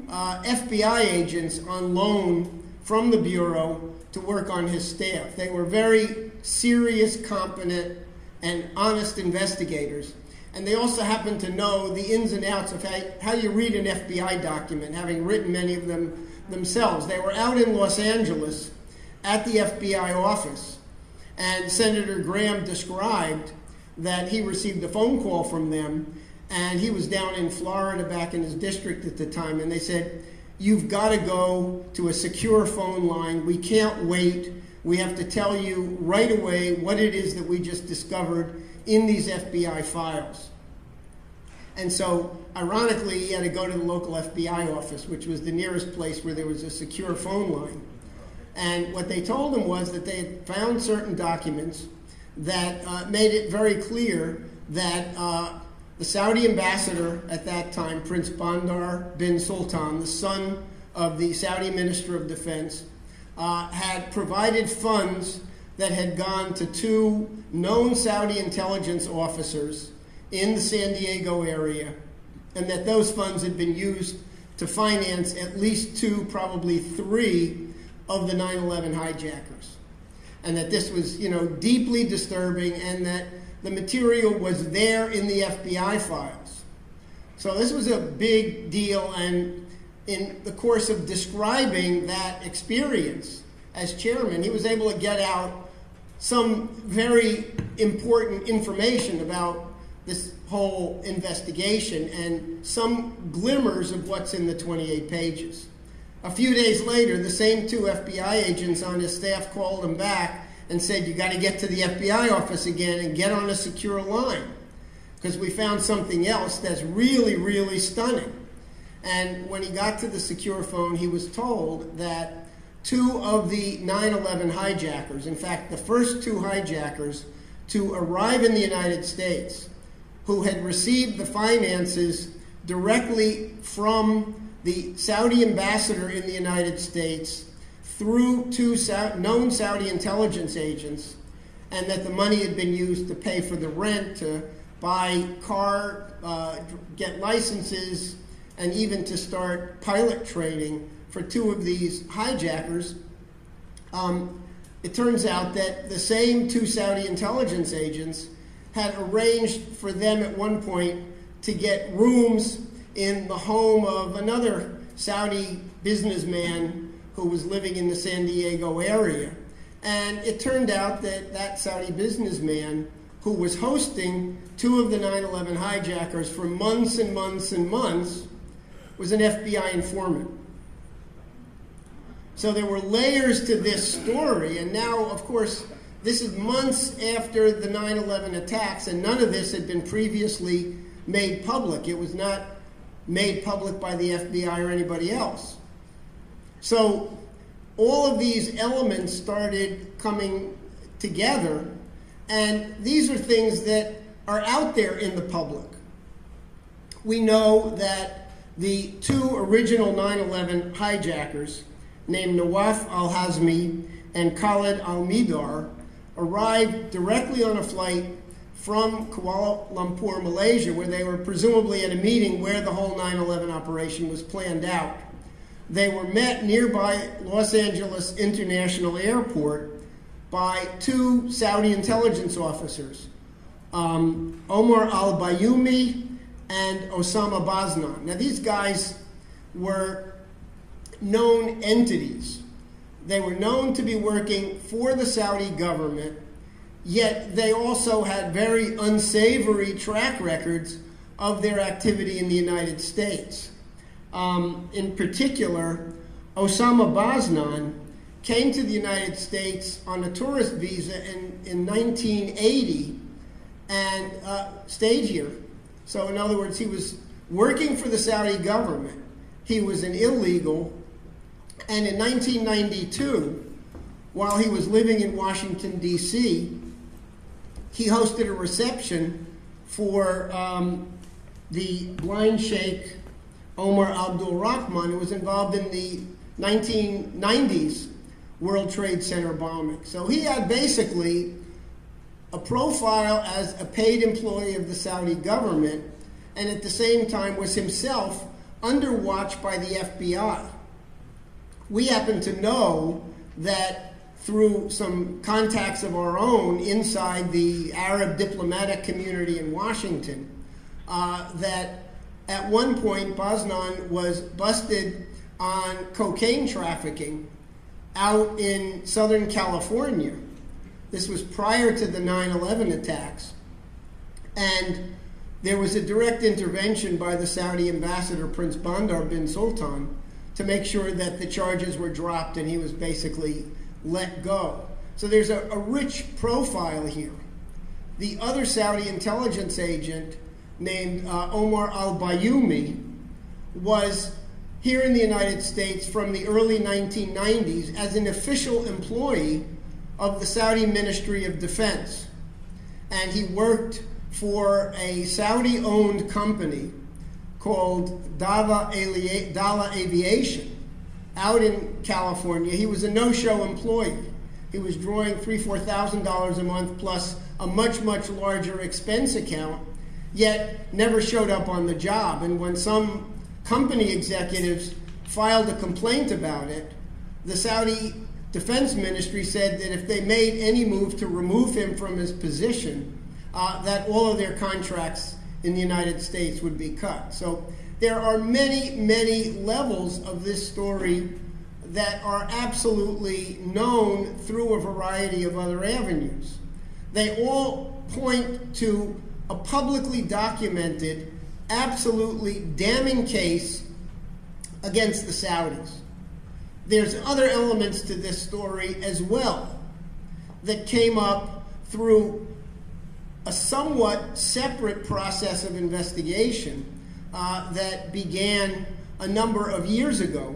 [SPEAKER 5] FBI agents on loan from the Bureau to work on his staff. They were very serious, competent, and honest investigators. And they also happened to know the ins and outs of how you read an FBI document, having written many of them themselves. They were out in Los Angeles at the FBI office, and Senator Graham described that he received a phone call from them, and he was down in Florida back in his district at the time, and they said, "You've got to go to a secure phone line. We can't wait. We have to tell you right away what it is that we just discovered in these FBI files." And so, ironically, he had to go to the local FBI office, which was the nearest place where there was a secure phone line. And what they told him was that they had found certain documents that made it very clear that the Saudi ambassador at that time, Prince Bandar bin Sultan, the son of the Saudi Minister of Defense, had provided funds that had gone to two known Saudi intelligence officers in the San Diego area, and that those funds had been used to finance at least two, probably three, of the 9/11 hijackers. And that this was, deeply disturbing, and that the material was there in the FBI files. So this was a big deal, and in the course of describing that experience as chairman, he was able to get out some very important information about this whole investigation and some glimmers of what's in the 28 pages. A few days later, the same two FBI agents on his staff called him back and said, "You got to get to the FBI office again and get on a secure line, because we found something else that's really, really stunning." And when he got to the secure phone, he was told that two of the 9/11 hijackers, in fact, the first two hijackers to arrive in the United States, who had received the finances directly from the Saudi ambassador in the United States through two known Saudi intelligence agents, and that the money had been used to pay for the rent, to buy car, get licenses, and even to start pilot training for two of these hijackers. It turns out that the same two Saudi intelligence agents had arranged for them at one point to get rooms in the home of another Saudi businessman who was living in the San Diego area. And it turned out that that Saudi businessman, who was hosting two of the 9/11 hijackers for months and months and months, was an FBI informant. So there were layers to this story, and now, of course, this is months after the 9/11 attacks, and none of this had been previously made public. It was not made public by the FBI or anybody else. So all of these elements started coming together, and these are things that are out there in the public. We know that the two original 9/11 hijackers, named Nawaf al-Hazmi and Khalid al-Midar, arrived directly on a flight from Kuala Lumpur, Malaysia, where they were presumably at a meeting where the whole 9/11 operation was planned out. They were met nearby Los Angeles International Airport by two Saudi intelligence officers, Omar al-Bayoumi and Osama Baznan. Now, these guys were known entities. They were known to be working for the Saudi government, yet they also had very unsavory track records of their activity in the United States. In particular, Osama Baznan came to the United States on a tourist visa in 1980 and stayed here. So in other words, he was working for the Saudi government. He was an illegal. And in 1992, while he was living in Washington, D.C., he hosted a reception for the blind sheikh Omar Abdul Rahman, who was involved in the 1990s World Trade Center bombing. So he had basically a profile as a paid employee of the Saudi government, and at the same time was himself under watch by the FBI. We happen to know that through some contacts of our own inside the Arab diplomatic community in Washington, that at one point Bosnan was busted on cocaine trafficking out in Southern California. This was prior to the 9/11 attacks. And there was a direct intervention by the Saudi ambassador, Prince Bandar bin Sultan, to make sure that the charges were dropped and he was basically let go. So there's a rich profile here. The other Saudi intelligence agent named Omar al-Bayoumi was here in the United States from the early 1990s as an official employee of the Saudi Ministry of Defense. And he worked for a Saudi-owned company called Dala Aviation out in California. He was a no-show employee. He was drawing $3,000-$4,000 a month plus a much, much larger expense account, yet never showed up on the job. And when some company executives filed a complaint about it, the Saudi Defense Ministry said that if they made any move to remove him from his position, that all of their contracts in the United States would be cut. So there are many, many levels of this story that are absolutely known through a variety of other avenues. They all point to a publicly documented, absolutely damning case against the Saudis. There's other elements to this story as well that came up through a somewhat separate process of investigation that began a number of years ago,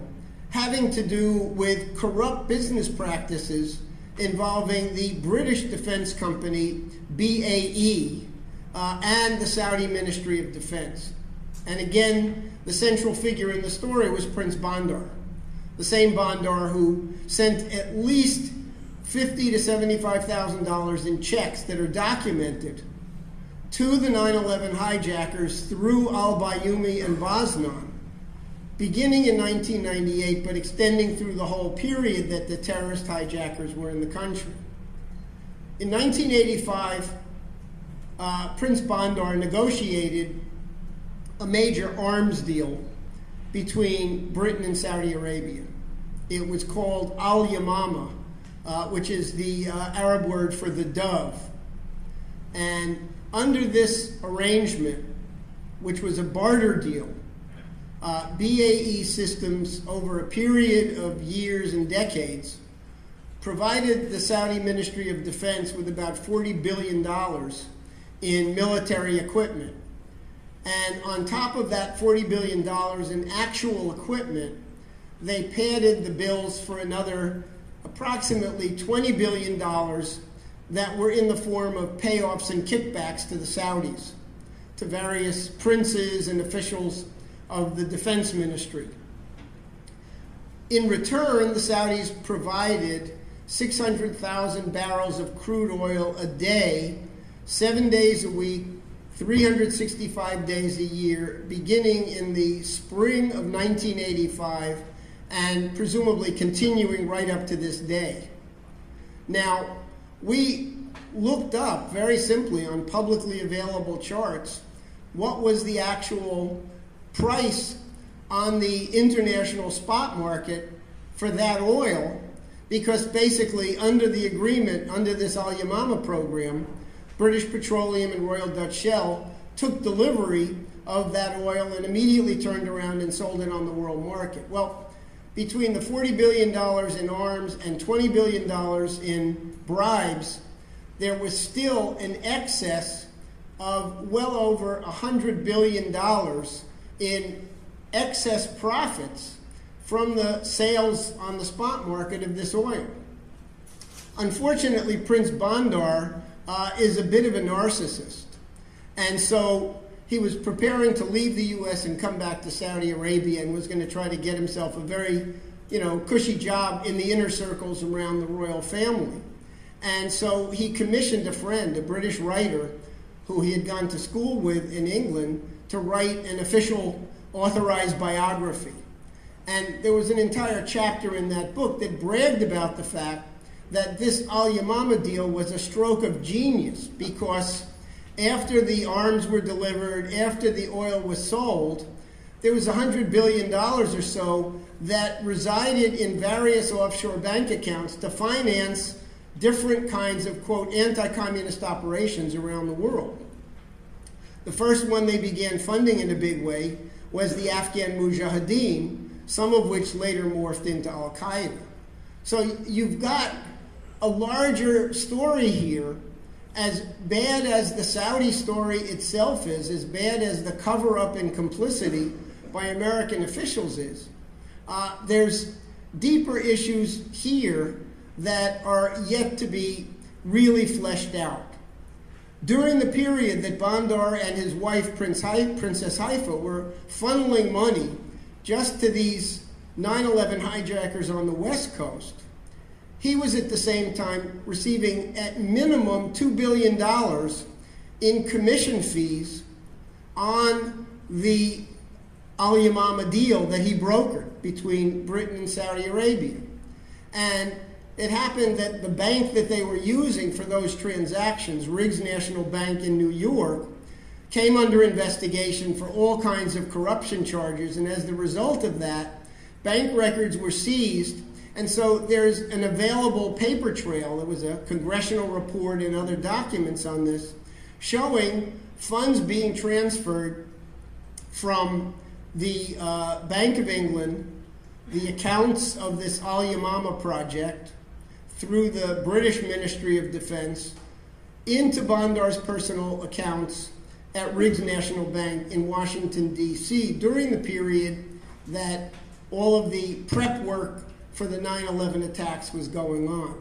[SPEAKER 5] having to do with corrupt business practices involving the British defense company BAE and the Saudi Ministry of Defense. And again, the central figure in the story was Prince Bandar, the same Bandar who sent at least $50,000 to $75,000 in checks that are documented to the 9/11 hijackers through al-Bayoumi and Bosnan, beginning in 1998, but extending through the whole period that the terrorist hijackers were in the country. In 1985, Prince Bandar negotiated a major arms deal between Britain and Saudi Arabia. It was called al-Yamama, which is the Arab word for the dove. And under this arrangement, which was a barter deal, BAE Systems, over a period of years and decades, provided the Saudi Ministry of Defense with about $40 billion in military equipment. And on top of that $40 billion in actual equipment, they padded the bills for another approximately $20 billion that were in the form of payoffs and kickbacks to the Saudis, to various princes and officials of the defense ministry. In return, the Saudis provided 600,000 barrels of crude oil a day, 7 days a week, 365 days a year, beginning in the spring of 1985 and presumably continuing right up to this day. Now, we looked up very simply on publicly available charts what was the actual price on the international spot market for that oil, because basically under the agreement, under this al-Yamama program, British Petroleum and Royal Dutch Shell took delivery of that oil and immediately turned around and sold it on the world market. Well, between the $40 billion in arms and $20 billion in bribes, there was still an excess of well over $100 billion in excess profits from the sales on the spot market of this oil. Unfortunately, Prince Bandar is a bit of a narcissist. And so he was preparing to leave the U.S. and come back to Saudi Arabia and was going to try to get himself a very cushy job in the inner circles around the royal family. And so he commissioned a friend, a British writer, who he had gone to school with in England, to write an official authorized biography. And there was an entire chapter in that book that bragged about the fact that this Al Yamama deal was a stroke of genius, because after the arms were delivered, after the oil was sold, there was $100 billion or so that resided in various offshore bank accounts to finance different kinds of, quote, anti-communist operations around the world. The first one they began funding in a big way was the Afghan Mujahideen, some of which later morphed into Al-Qaeda. So you've got a larger story here. As bad as the Saudi story itself is, as bad as the cover-up and complicity by American officials is, there's deeper issues here that are yet to be really fleshed out. During the period that Bandar and his wife, Princess Haifa, were funneling money just to these 9/11 hijackers on the West Coast, he was at the same time receiving at minimum $2 billion in commission fees on the Al Yamama deal that he brokered between Britain and Saudi Arabia. And it happened that the bank that they were using for those transactions, Riggs National Bank in New York, came under investigation for all kinds of corruption charges, and as the result of that, bank records were seized, and so there's an available paper trail. There was a Congressional report and other documents on this showing funds being transferred from the Bank of England, the accounts of this Al Yamama project, through the British Ministry of Defense, into Bandar's personal accounts at Riggs National Bank in Washington, D.C., during the period that all of the prep work for the 9/11 attacks was going on.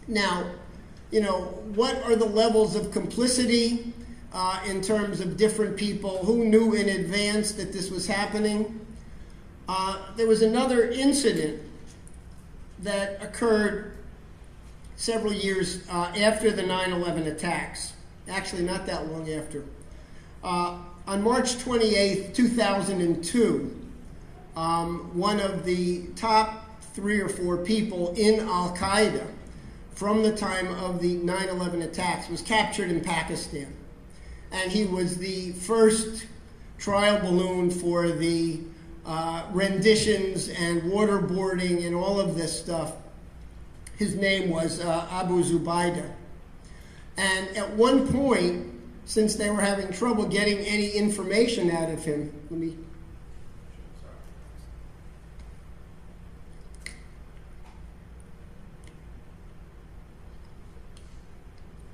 [SPEAKER 5] Now, what are the levels of complicity in terms of different people? Who knew in advance that this was happening? There was another incident that occurred several years after the 9/11 attacks. Actually, not that long after. On March 28th, 2002, one of the top 3 or 4 people in Al-Qaeda from the time of the 9/11 attacks was captured in Pakistan. And he was the first trial balloon for the renditions and waterboarding and all of this stuff. His name was Abu Zubaydah. And at one point, since they were having trouble getting any information out of him,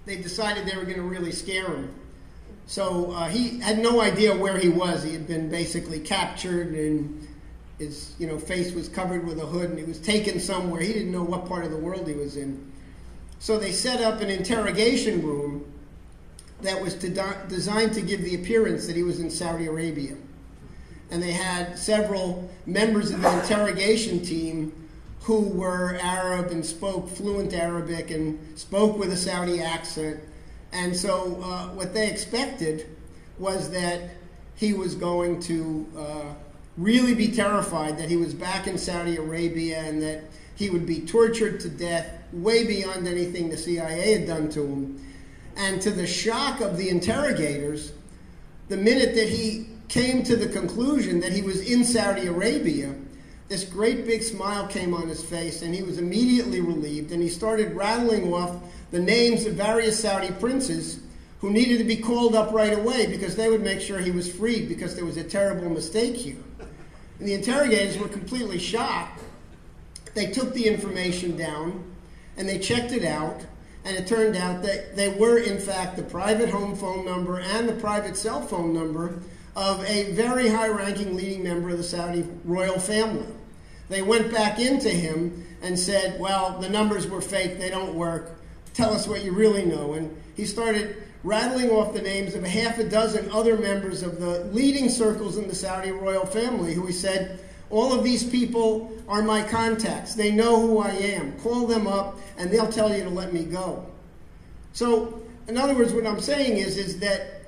[SPEAKER 5] they decided they were going to really scare him. So he had no idea where he was. He had been basically captured, and his face was covered with a hood, and he was taken somewhere. He didn't know what part of the world he was in. So they set up an interrogation room that was designed to give the appearance that he was in Saudi Arabia. And they had several members of the interrogation team who were Arab and spoke fluent Arabic and spoke with a Saudi accent. And so what they expected was that he was going to really be terrified that he was back in Saudi Arabia and that he would be tortured to death way beyond anything the CIA had done to him. And to the shock of the interrogators, the minute that he came to the conclusion that he was in Saudi Arabia, this great big smile came on his face, and he was immediately relieved, and he started rattling off the names of various Saudi princes who needed to be called up right away because they would make sure he was freed because there was a terrible mistake here. And the interrogators were completely shocked. They took the information down, and they checked it out, and it turned out that they were, in fact, the private home phone number and the private cell phone number of a very high-ranking leading member of the Saudi royal family. They went back into him and said, well, the numbers were fake, they don't work, tell us what you really know. And he started rattling off the names of a half a dozen other members of the leading circles in the Saudi royal family who he said All of these people are my contacts. They know who I am. Call them up and they'll tell you to let me go. So, in other words, what I'm saying is that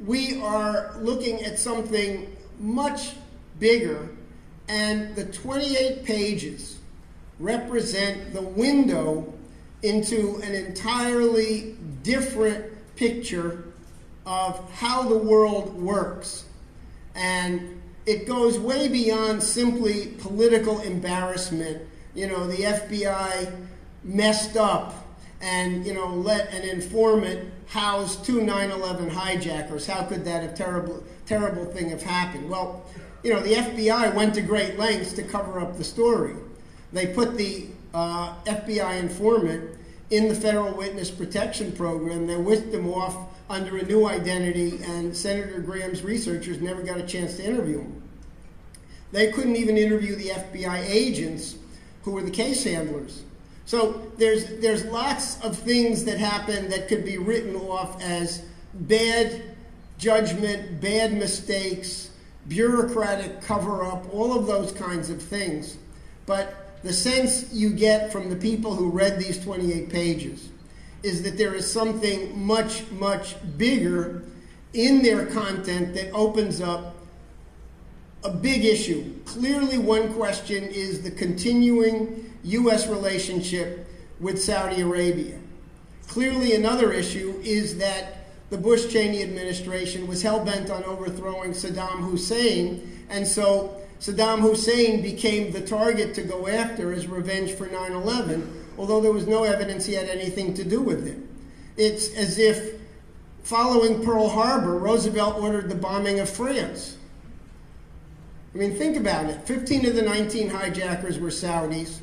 [SPEAKER 5] we are looking at something much bigger, and the 28 pages represent the window into an entirely different picture of how the world works. And it goes way beyond simply political embarrassment. You know, the FBI messed up and, you know, let an informant house 2 9/11 hijackers. How could that a terrible thing have happened? Well, you know, the FBI went to great lengths to cover up the story. They put the FBI informant in the Federal Witness Protection Program. They whisked him off under a new identity, and Senator Graham's researchers never got a chance to interview him. They couldn't even interview the FBI agents who were the case handlers. So there's lots of things that happen that could be written off as bad judgment, bad mistakes, bureaucratic cover-up, all of those kinds of things. But the sense you get from the people who read these 28 pages is that there is something much, much bigger in their content that opens up a big issue. Clearly, one question is the continuing U.S. relationship with Saudi Arabia. Clearly, another issue is that the Bush-Cheney administration was hell-bent on overthrowing Saddam Hussein, and so Saddam Hussein became the target to go after as revenge for 9/11, although there was no evidence he had anything to do with it. It's as if, following Pearl Harbor, Roosevelt ordered the bombing of France. I mean, think about it. 15 of the 19 hijackers were Saudis.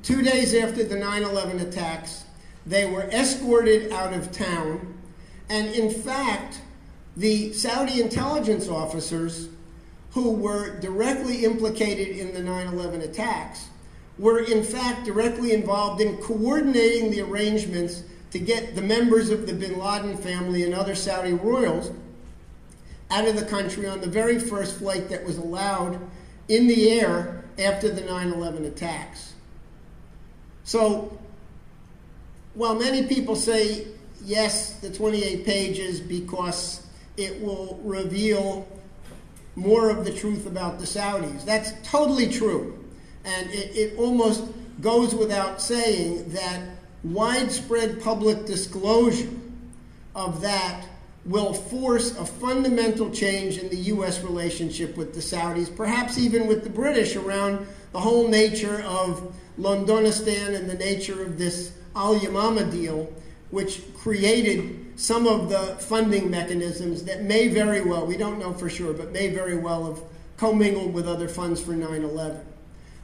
[SPEAKER 5] 2 days after the 9/11 attacks, they were escorted out of town. And in fact, the Saudi intelligence officers who were directly implicated in the 9/11 attacks were in fact directly involved in coordinating the arrangements to get the members of the bin Laden family and other Saudi royals out of the country on the very first flight that was allowed in the air after the 9/11 attacks. So, while many people say, yes, the 28 pages because it will reveal more of the truth about the Saudis, that's totally true. And it almost goes without saying that widespread public disclosure of that will force a fundamental change in the U.S. relationship with the Saudis, perhaps even with the British, around the whole nature of Londonistan and the nature of this Al-Yamama deal, which created some of the funding mechanisms that may very well, we don't know for sure, but may very well have commingled with other funds for 9/11.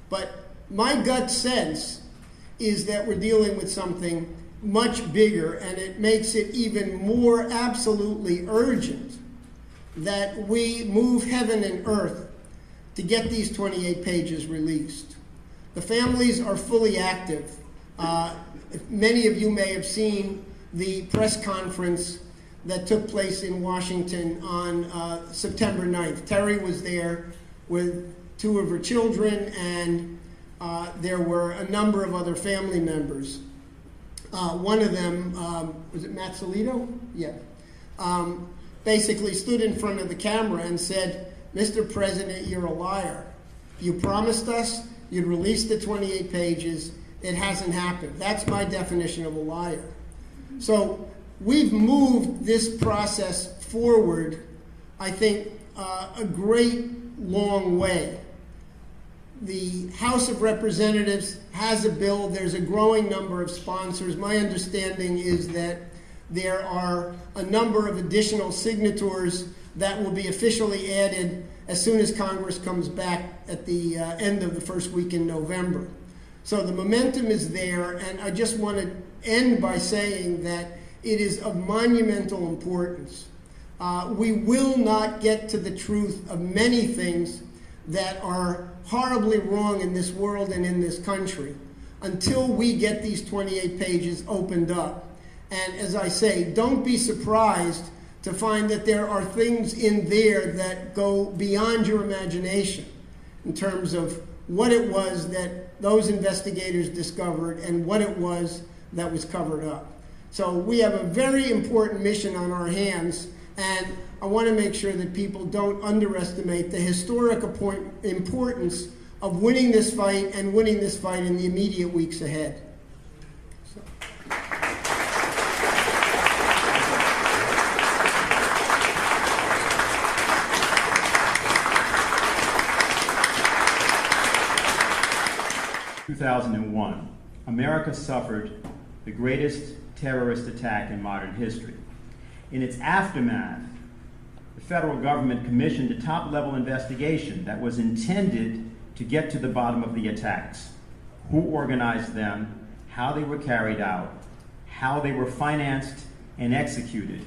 [SPEAKER 5] But my gut sense is that we're dealing with something much bigger, and it makes it even more absolutely urgent that we move heaven and earth to get these 28 pages released. The families are fully active. Many of you may have seen the press conference that took place in Washington on September 9th. Terry was there with 2 of her children, and there were a number of other family members. One of them, was it Matt Solito? Yeah. Basically stood in front of the camera and said, "Mr. President, you're a liar. You promised us you'd release the 28 pages. It hasn't happened." That's my definition of a liar. So we've moved this process forward, I think, a great long way. The House of Representatives has a bill. There's a growing number of sponsors. My understanding is that there are a number of additional signatures that will be officially added as soon as Congress comes back at the end of the first week in November. So the momentum is there, and I just want to end by saying that it is of monumental importance. We will not get to the truth of many things that are horribly wrong in this world and in this country until we get these 28 pages opened up. And as I say, don't be surprised to find that there are things in there that go beyond your imagination. in terms of what it was that those investigators discovered and what it was that was covered up. So we have a very important mission on our hands, and I want to make sure that people don't underestimate the historic importance of winning this fight and winning this fight in the immediate weeks ahead.
[SPEAKER 1] 2001, America suffered the greatest terrorist attack in modern history. In its aftermath, the federal government commissioned a top-level investigation that was intended to get to the bottom of the attacks, who organized them, how they were carried out, how they were financed and executed,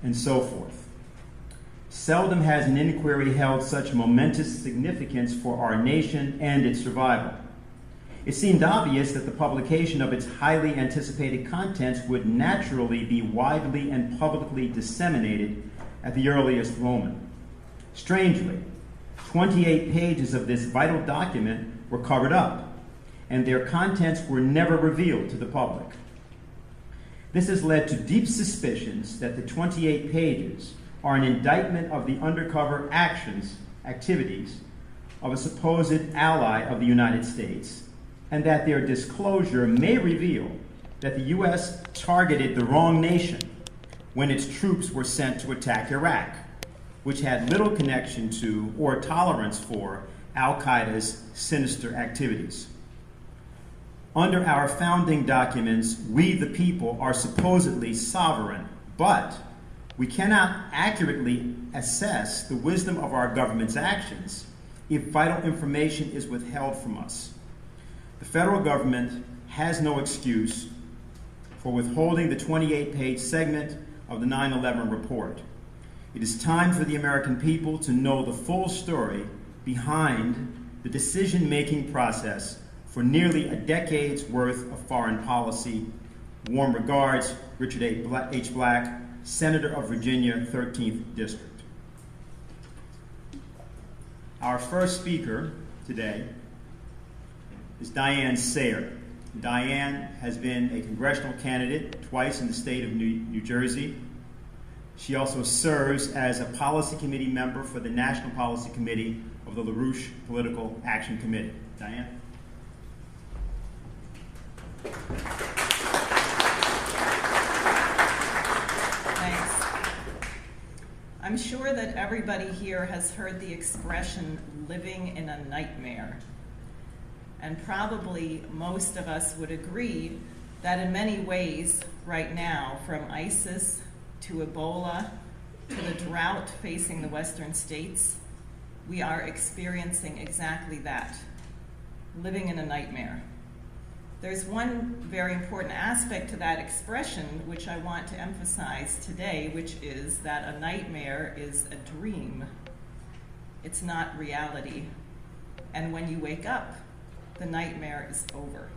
[SPEAKER 1] and so forth. Seldom has an inquiry held such momentous significance for our nation and its survival. It seemed obvious that the publication of its highly anticipated contents would naturally be widely and publicly disseminated at the earliest moment. Strangely, 28 pages of this vital document were covered up, and their contents were never revealed to the public. This has led to deep suspicions that the 28 pages are an indictment of the undercover activities of a supposed ally of the United States, and that their disclosure may reveal that the U.S. targeted the wrong nation when its troops were sent to attack Iraq, which had little connection to or tolerance for al-Qaeda's sinister activities. Under our founding documents, we the people are supposedly sovereign, but we cannot accurately assess the wisdom of our government's actions if vital information is withheld from us. The federal government has no excuse for withholding the 28-page segment of the 9/11 report. It is time for the American people to know the full story behind the decision-making process for nearly a decade's worth of foreign policy. Warm regards, Richard H. Black, Senator of Virginia, 13th District. Our first speaker today is Diane Sare. Diane has been a congressional candidate twice in the state of New Jersey. She also serves as a policy committee member for the National Policy Committee of the LaRouche Political Action Committee. Diane?
[SPEAKER 3] Thanks. I'm sure that everybody here has heard the expression living in a nightmare. And probably most of us would agree that in many ways right now, from ISIS to Ebola to the drought facing the western states, we are experiencing exactly that, living in a nightmare. There's one very important aspect to that expression which I want to emphasize today, which is that a nightmare is a dream. It's not reality. And when you wake up, the nightmare is over.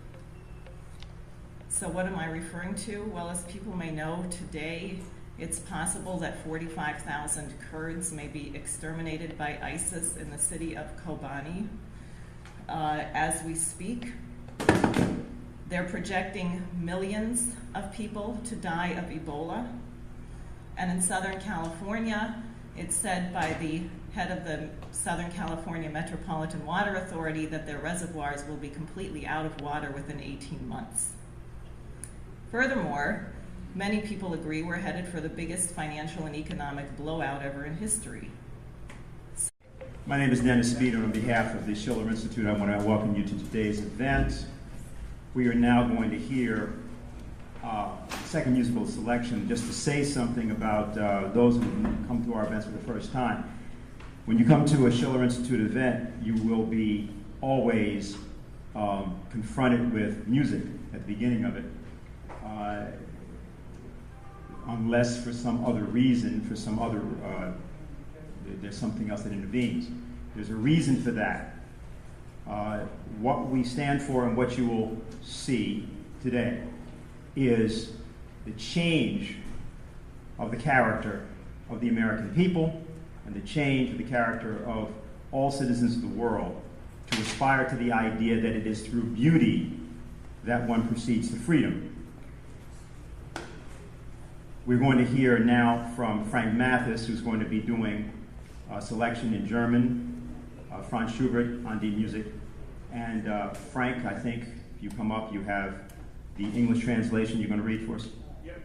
[SPEAKER 3] So what am I referring to? Well, as people may know, today it's possible that 45,000 Kurds may be exterminated by ISIS in the city of Kobani. As we speak, they're projecting millions of people to die of Ebola. And in Southern California, it's said by the head of the Southern California Metropolitan Water Authority that their reservoirs will be completely out of water within 18 months. Furthermore, many people agree we're headed for the biggest financial and economic blowout ever in history.
[SPEAKER 1] My name is Dennis Speed, and on behalf of the Schiller Institute, I want to welcome you to today's event. We are now going to hear second musical selection just to say something about those who come to our events for the first time. When you come to a Schiller Institute event, you will be always confronted with music at the beginning of it, unless for some other reason, there's something else that intervenes. There's a reason for that. What we stand for and what you will see today is the change of the character of the American people and the change of the character of all citizens of the world to aspire to the idea that it is through beauty that one proceeds to freedom. We're going to hear now from Frank Mathis, who's going to be doing a selection in German, Franz Schubert on die Musik. And Frank, I think if you come up, you have the English translation you're going to read for us.
[SPEAKER 6] Yep.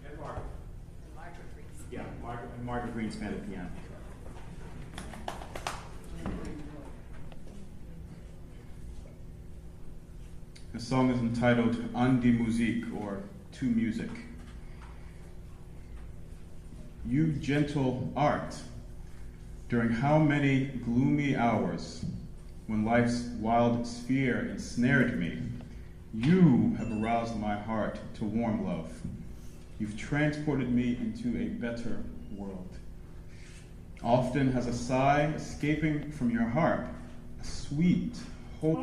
[SPEAKER 6] And Margaret.
[SPEAKER 1] Yeah, Margaret Greenspan at the piano.
[SPEAKER 2] The song is entitled An die Musik, or To Music. You gentle art, during how many gloomy hours, when life's wild sphere ensnared me, you have aroused my heart to warm love. You've transported me into a better world. Often has a sigh escaping from your harp, a sweet, hope.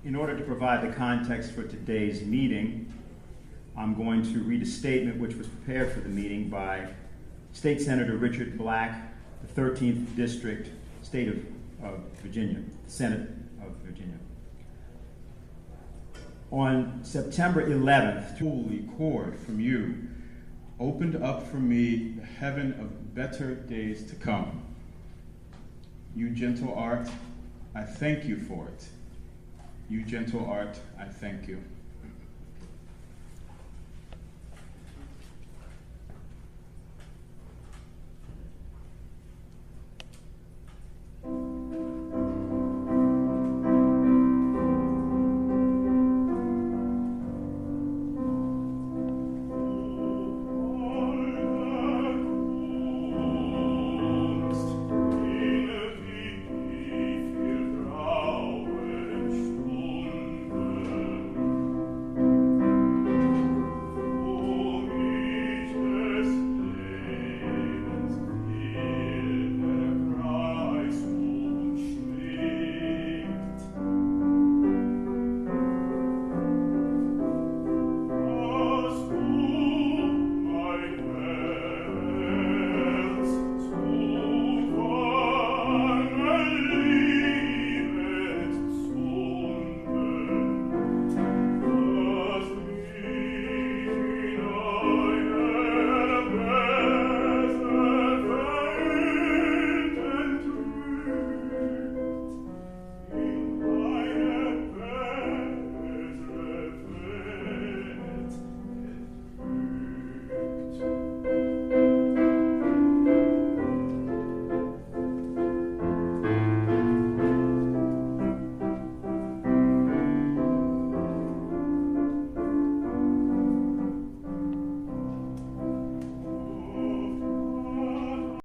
[SPEAKER 1] In order to provide the context for today's meeting, I'm going to read a statement which was prepared for the meeting by State Senator Richard Black, the 13th District, State of Virginia, Senate of Virginia. On September 11th,
[SPEAKER 2] Holy chord from you opened up for me the heaven of better days to come. You gentle art, I thank you for it. You gentle art, I thank you.